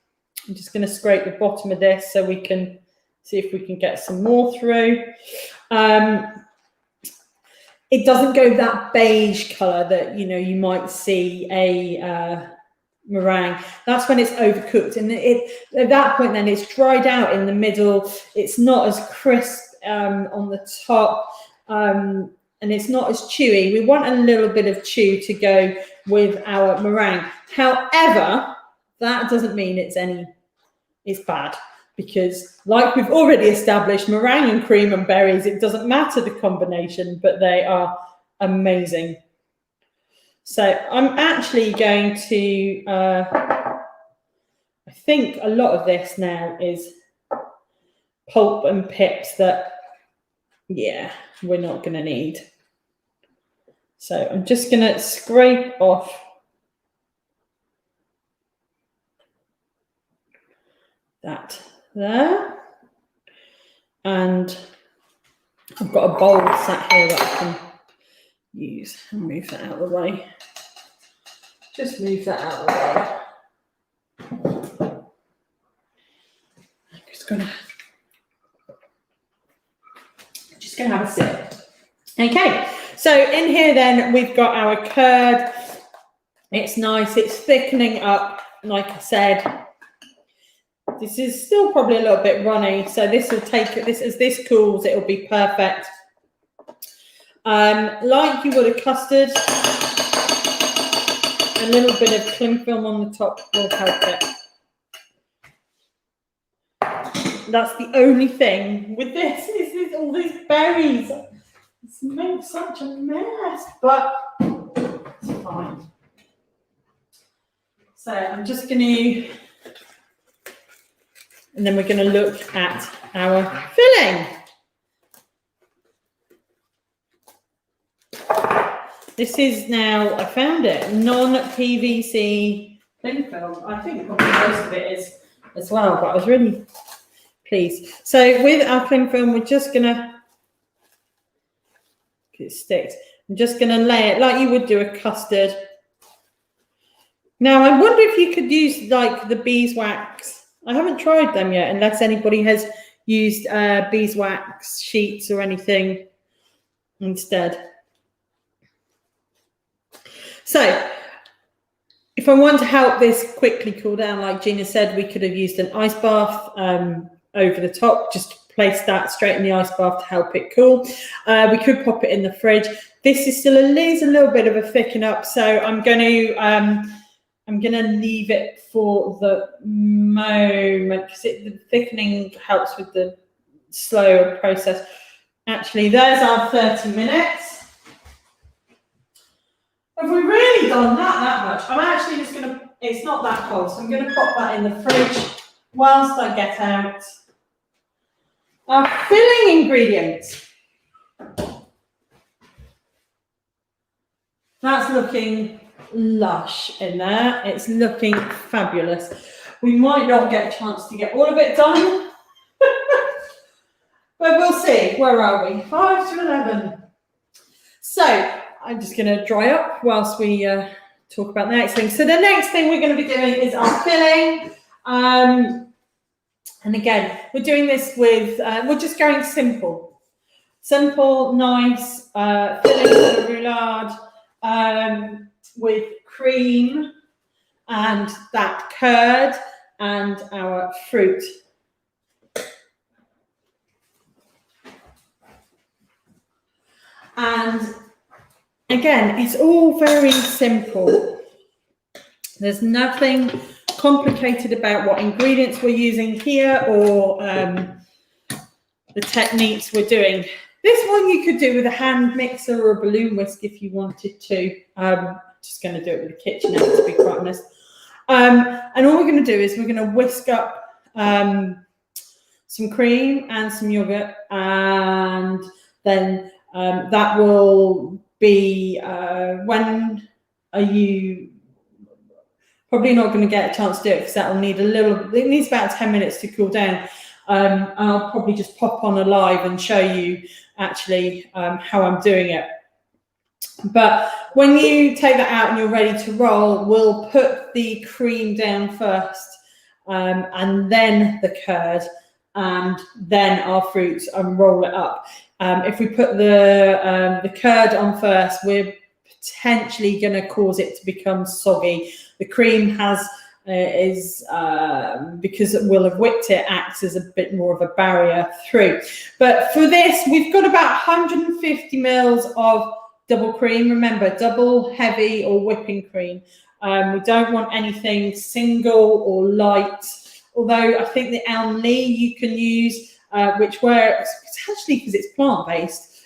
Speaker 1: just going to scrape the bottom of this so we can see if we can get some more through. It doesn't go that beige colour that, you might see a meringue. That's when it's overcooked. And at that point, then it's dried out in the middle. It's not as crisp on the top. And it's not as chewy. We want a little bit of chew to go with our meringue. However, that doesn't mean it's bad, because like we've already established, meringue and cream and berries, it doesn't matter the combination, but they are amazing. So I'm actually going to, I think a lot of this now is pulp and pips that, yeah, we're not going to need. So I'm just going to scrape off that there. And I've got a bowl sat here that I can use. I'll move that out of the way. Just move that out of the way. I'm just going to have a sip. Okay. So in here then we've got our curd. It's nice, it's thickening up, like I said. This is still probably a little bit runny, so this will take, as this cools, it'll be perfect. Like you would a custard, a little bit of cling film on the top will help it. That's the only thing with this, is all these berries. It's made such a mess, but it's fine. So I'm just going to, and then we're going to look at our filling. This is now, I found it, non-PVC cling film. I think probably most of it is as well, but I was really pleased. So with our cling film, we're just going to, it sticks. I'm just going to lay it like you would do a custard. Now, I wonder if you could use like the beeswax. I haven't tried them yet, unless anybody has used beeswax sheets or anything instead. So, if I want to help this quickly cool down, like Gina said, we could have used an ice bath over the top, just place that straight in the ice bath to help it cool. We could pop it in the fridge. This is still needs a little bit of a thicken up, so I'm going to leave it for the moment, because the thickening helps with the slower process. Actually, there's our 30 minutes. Have we really done that much? I'm actually just going to, it's not that cold, so I'm going to pop that in the fridge whilst I get out our filling ingredients. That's looking lush in there. It's looking fabulous. We might not get a chance to get all of it done, but we'll see. Where are we? 5 to 11. So I'm just going to dry up whilst we talk about the next thing. So the next thing we're going to be doing is our filling. And again, we're doing this with, we're just going simple. Simple, nice filling for the roulade with cream and that curd and our fruit. And again, it's all very simple. There's nothing complicated about what ingredients we're using here or the techniques we're doing. This one you could do with a hand mixer or a balloon whisk if you wanted to. Just going to do it with a KitchenAid, to be quite honest. And all we're going to do is we're going to whisk up some cream and some yogurt, and then that will be when are you probably not going to get a chance to do it because that will need it needs about 10 minutes to cool down. I'll probably just pop on a live and show you actually how I'm doing it. But when you take that out and you're ready to roll, we'll put the cream down first and then the curd and then our fruits and roll it up. If we put the curd on first, we're potentially going to cause it to become soggy. The cream because we'll have whipped it, acts as a bit more of a barrier through. But for this, we've got about 150 mils of double cream. Remember, double, heavy, or whipping cream. We don't want anything single or light. Although I think the Almley you can use, which works potentially because it's plant-based.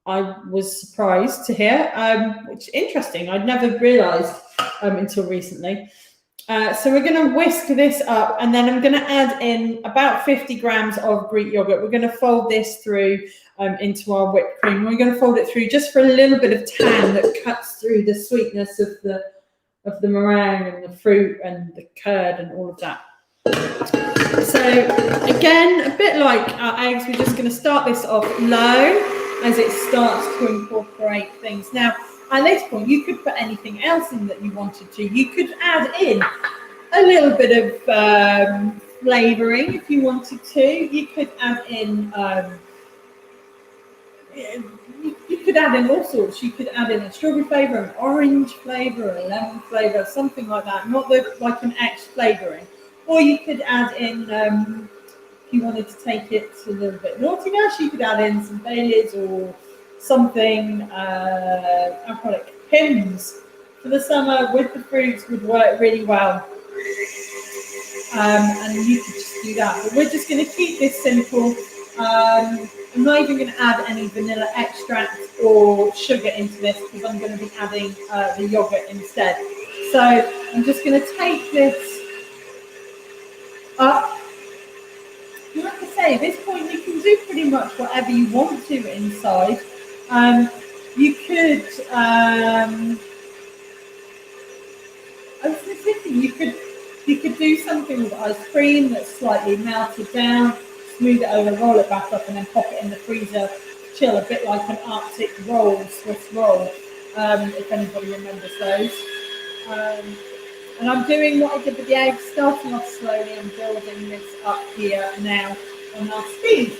Speaker 1: I was surprised to hear, which is interesting. I'd never realised until recently. So we're going to whisk this up, and then I'm going to add in about 50 grams of Greek yogurt. We're going to fold this through into our whipped cream. We're going to fold it through just for a little bit of tang that cuts through the sweetness of the meringue and the fruit and the curd and all of that. So again, a bit like our eggs, we're just going to start this off low as it starts to incorporate things. Now, at this point, you could put anything else in that you wanted to. You could add in a little bit of flavouring if you wanted to. You could add in you could add in all sorts. You could add in a strawberry flavour, an orange flavour, a lemon flavour, something like that. Not like an X flavouring. Or you could add in, if you wanted to take it a little bit naughtiness, you could add in some Baileys or something alcoholic. Pims for the summer with the fruits would work really well. And you could just do that. But we're just going to keep this simple. I'm not even going to add any vanilla extract or sugar into this because I'm going to be adding the yogurt instead. So I'm just going to take this up. And like I say, at this point you can do pretty much whatever you want to inside. You could, I was just thinking, you could do something with ice cream that's slightly melted down, smooth it over, roll it back up, and then pop it in the freezer, chill, a bit like an Arctic roll, Swiss roll, if anybody remembers those. And I'm doing what I did with the eggs, starting off slowly and building this up here now on our speed.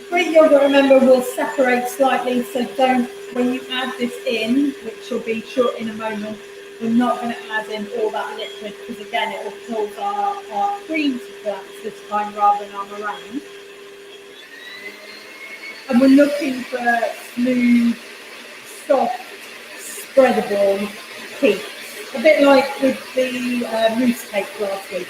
Speaker 1: Greek yogurt, remember, will separate slightly, so don't, when you add this in, which will be short in a moment, we're not going to add in all that liquid because again it will cause our cream to collapse this time rather than our meringue. And we're looking for smooth, soft, spreadable peaks, a bit like with the mousse cake last week.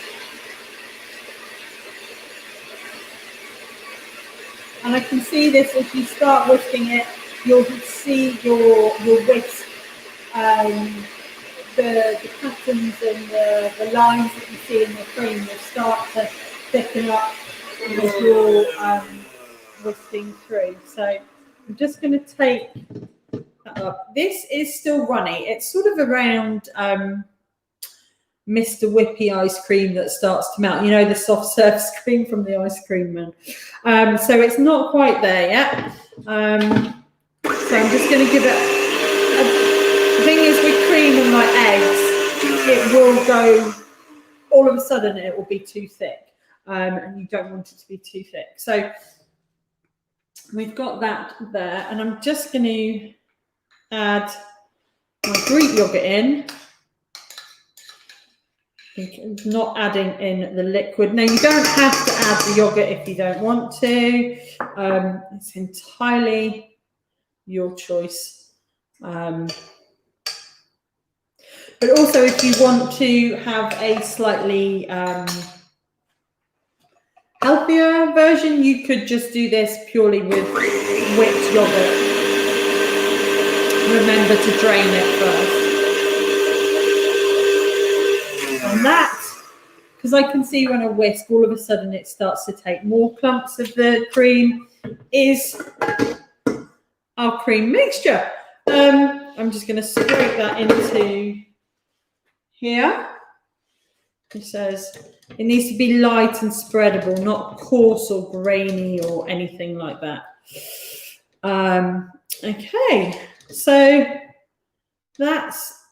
Speaker 1: And I can see this as you start whisking it, you'll see your whisk, the patterns and the lines that you see in the cream will start to thicken up as you're whisking through. So I'm just going to take that up. This is still runny. It's sort of around Mr. Whippy ice cream that starts to melt. You know, the soft serve cream from the ice cream man. So it's not quite there yet. So I'm just going to give it. The thing is, with cream and like eggs, it will go. All of a sudden, it will be too thick, and you don't want it to be too thick. So we've got that there, and I'm just going to add my Greek yogurt in. Not adding in the liquid. Now, you don't have to add the yogurt if you don't want to. It's entirely your choice. But also, if you want to have a slightly healthier version, you could just do this purely with whipped yogurt. Remember to drain it first. And that, because I can see when I whisk, all of a sudden it starts to take more clumps of the cream, is our cream mixture. I'm just going to scrape that into here. It says it needs to be light and spreadable, not coarse or grainy or anything like that. Okay, so that's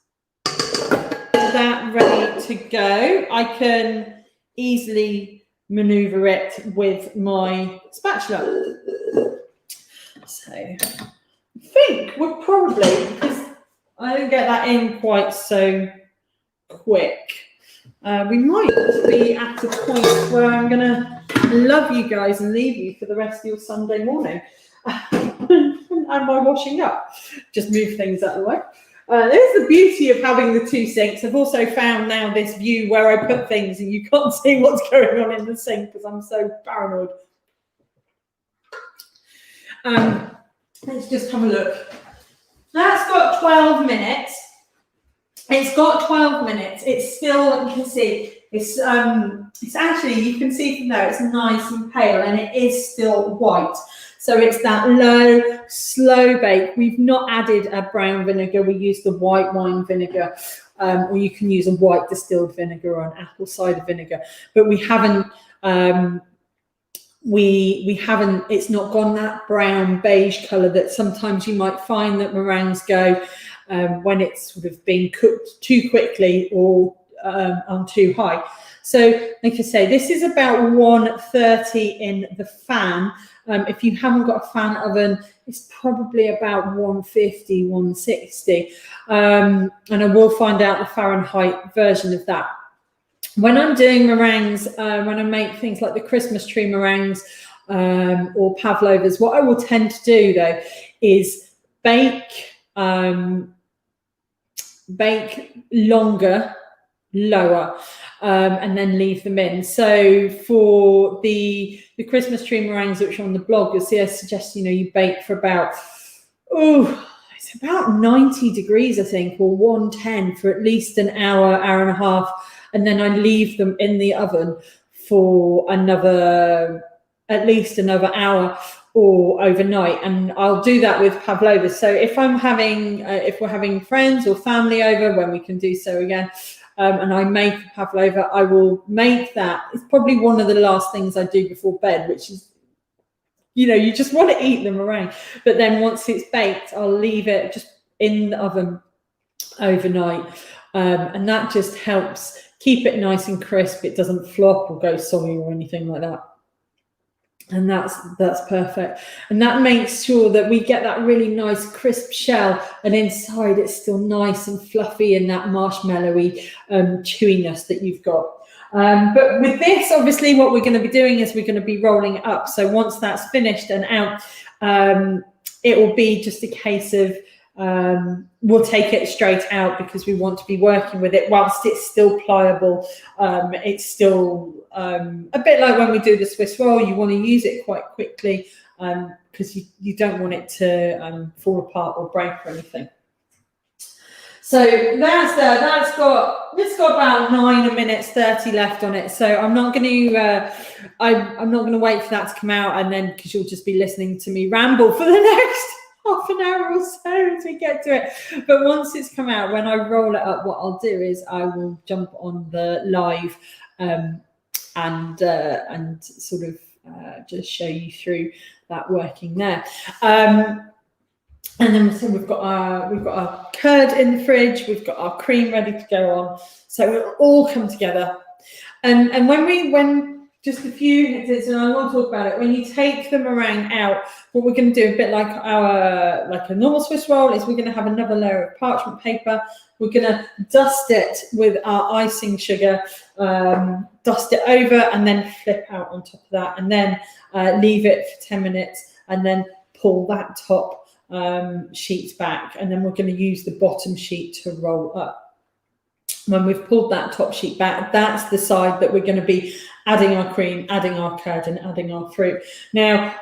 Speaker 1: that ready to go. I can easily maneuver it with my spatula. So I think we're probably, because I didn't get that in quite so quick, we might be at a point where I'm gonna love you guys and leave you for the rest of your Sunday morning. And my washing up, just move things out of the way. There's the beauty of having the two sinks. I've also found now this view where I put things and you can't see what's going on in the sink because I'm so paranoid. Let's just have a look. That's got 12 minutes. It's got 12 minutes. It's still, you can see, it's actually, you can see from there, it's nice and pale and it is still white. So it's that low, slow bake. We've not added a brown vinegar. We use the white wine vinegar, or you can use a white distilled vinegar or an apple cider vinegar. But we haven't, it's not gone that brown beige colour that sometimes you might find that meringues go when it's sort of been cooked too quickly or on too high. So like I say, this is about 130 in the fan. If you haven't got a fan oven, it's probably about 150, 160. And I will find out the Fahrenheit version of that. When I'm doing meringues, when I make things like the Christmas tree meringues or pavlovas, what I will tend to do though is bake longer, lower, and then leave them in. So for the Christmas tree meringues, which are on the blog, you'll see I suggest, you bake for about, it's about 90 degrees, I think, or 110 for at least an hour, hour and a half. And then I leave them in the oven for at least another hour or overnight. And I'll do that with pavlovas. So if I'm having, if we're having friends or family over, when we can do so again, and I make a pavlova, I will make that. It's probably one of the last things I do before bed, which is, you just want to eat the meringue. But then once it's baked, I'll leave it just in the oven overnight. And that just helps keep it nice and crisp. It doesn't flop or go soggy or anything like that. And that's perfect. And that makes sure that we get that really nice crisp shell, and inside it's still nice and fluffy and that marshmallowy chewiness that you've got. But with this, obviously, what we're going to be doing is we're going to be rolling it up. So once that's finished and out, it will be just a case of we'll take it straight out because we want to be working with it whilst it's still pliable. It's still a bit like when we do the Swiss roll. You want to use it quite quickly because you don't want it to fall apart or break or anything. So that's there. It's got about 9 minutes 30 left on it. So I'm not going to I'm not going to wait for that to come out, and then because you'll just be listening to me ramble for the next half an hour or so to get to it. But once it's come out, when I roll it up, what I'll do is I will jump on the live and sort of just show you through that working there. And then so we've got our curd in the fridge, we've got our cream ready to go on. So it'll all come together. And when just a few minutes, and I want to talk about it, when you take the meringue out, what we're going to do, a bit like a normal Swiss roll, is we're going to have another layer of parchment paper. We're going to dust it with our icing sugar, dust it over, and then flip out on top of that, and then leave it for 10 minutes, and then pull that top sheet back, and then we're going to use the bottom sheet to roll up. When we've pulled that top sheet back, that's the side that we're going to be adding our cream, adding our curd, and adding our fruit. Now,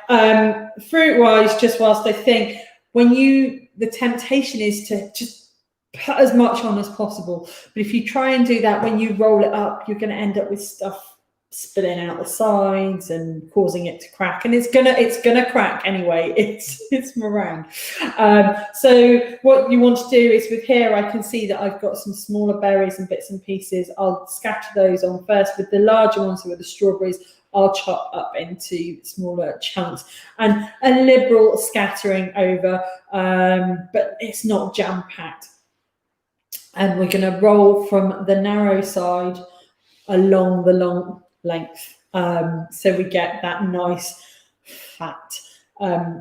Speaker 1: fruit-wise, just whilst I think, the temptation is to just put as much on as possible. But if you try and do that, when you roll it up, you're going to end up with stuff spilling out the sides and causing it to crack, and it's gonna crack anyway. It's meringue. So what you want to do is, with here I can see that I've got some smaller berries and bits and pieces. I'll scatter those on first. With the larger ones, with the strawberries, I'll chop up into smaller chunks, and a liberal scattering over, but it's not jam-packed. And we're going to roll from the narrow side along the long length, so we get that nice fat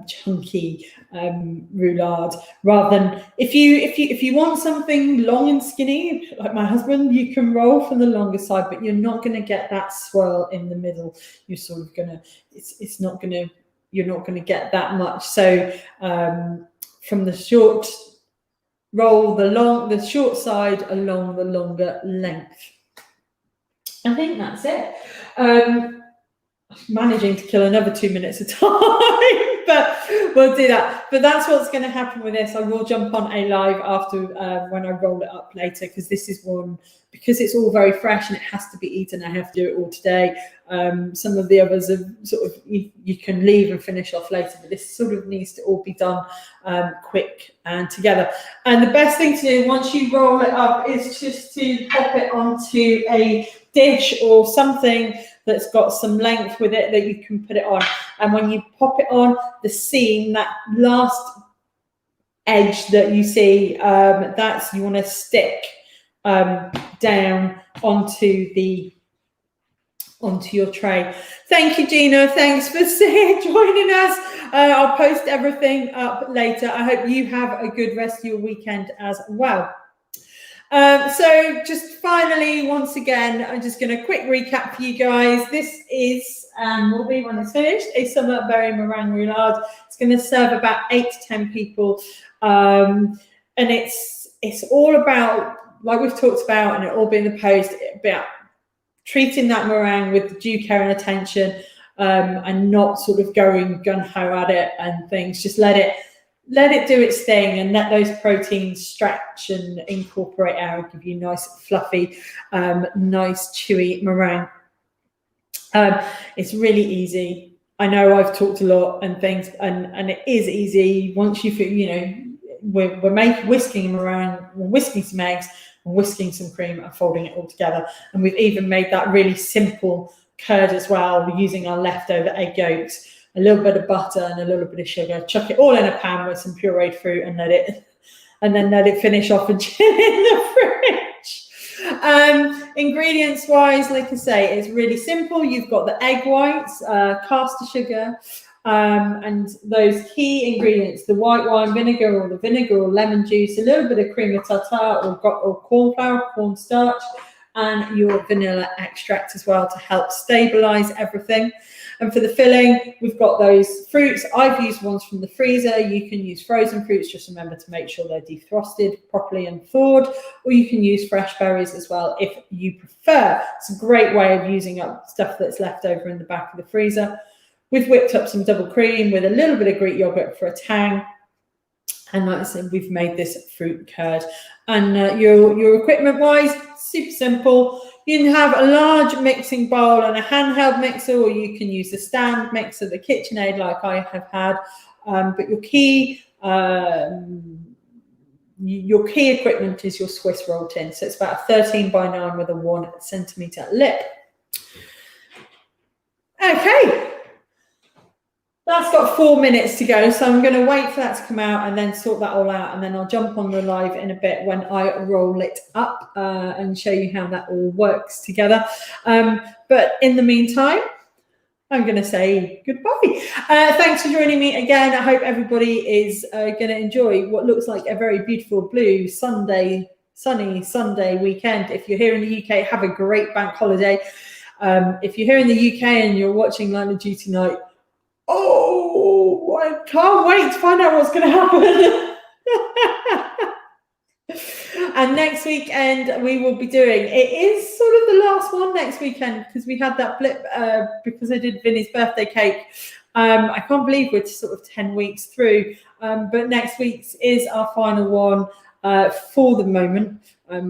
Speaker 1: chunky roulade, rather than if you want something long and skinny like my husband, you can roll from the longer side, but you're not going to get that swirl in the middle. You're sort of gonna you're not going to get that much. So from the short roll, the short side along the longer length. I think that's it. Managing to kill another 2 minutes of time, but we'll do that. But that's what's going to happen with this. I will jump on a live after when I roll it up later, because this is one, because it's all very fresh and it has to be eaten. I have to do it all today. Some of the others are sort of you can leave and finish off later, but this sort of needs to all be done quick and together. And the best thing to do once you roll it up is just to pop it onto a dish or something that's got some length with it that you can put it on. And when you pop it on, the seam, that last edge that you see, that's you want to stick down onto your tray. Thank you, Gina. Thanks for joining us. I'll post everything up later. I hope you have a good rest of your weekend as well. So just finally, once again, I'm just going to quick recap for you guys. This is, will be when it's finished, a summer berry meringue roulade. It's going to serve about 8 to 10 people. And it's all about, like we've talked about, and it'll all be in the post, about treating that meringue with due care and attention, and not sort of going gung-ho at it and things. Just let it do its thing and let those proteins stretch and incorporate out and give you nice fluffy, nice chewy meringue. It's really easy. I know I've talked a lot and things, and it is easy once you feel, we're whisking meringue, we're whisking some eggs, we're whisking some cream and folding it all together. And we've even made that really simple curd as well. We're using our leftover egg yolks, a little bit of butter and a little bit of sugar, chuck it all in a pan with some pureed fruit and let it finish off and chill in the fridge. Ingredients wise, like I say, it's really simple. You've got the egg whites, caster sugar, and those key ingredients, the white wine vinegar or the vinegar or lemon juice, a little bit of cream of tartar or corn flour, cornstarch, and your vanilla extract as well to help stabilize everything. And for the filling, we've got those fruits. I've used ones from the freezer. You can use frozen fruits. Just remember to make sure they're defrosted properly and thawed, or you can use fresh berries as well if you prefer. It's a great way of using up stuff that's left over in the back of the freezer. We've whipped up some double cream with a little bit of Greek yogurt for a tang. And like I said, we've made this fruit curd. And your equipment wise, super simple. You can have a large mixing bowl and a handheld mixer, or you can use the stand mixer, the KitchenAid like I have had. But your key Your key equipment is your Swiss roll tin. So it's about a 13x9 with a 1 centimetre lip. Okay. That's got 4 minutes to go, so I'm going to wait for that to come out and then sort that all out, and then I'll jump on the live in a bit when I roll it up and show you how that all works together. But in the meantime, I'm going to say goodbye. Thanks for joining me again. I hope everybody is going to enjoy what looks like a very beautiful blue sunny Sunday weekend. If you're here in the UK, have a great bank holiday. If you're here in the UK and you're watching Line of Duty night, oh, I can't wait to find out what's going to happen. And next weekend we will be doing, it is sort of the last one next weekend because we had that blip because I did Vinny's birthday cake. I can't believe we're sort of 10 weeks through, but next week's is our final one for the moment.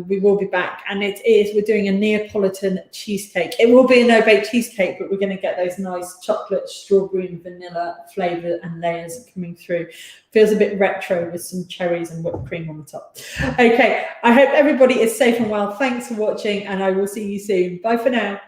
Speaker 1: We will be back, and we're doing a Neapolitan cheesecake. It will be a no-bake cheesecake, but we're going to get those nice chocolate, strawberry and vanilla flavour and layers coming through. Feels a bit retro with some cherries and whipped cream on the top. Okay, I hope everybody is safe and well. Thanks for watching, and I will see you soon. Bye for now.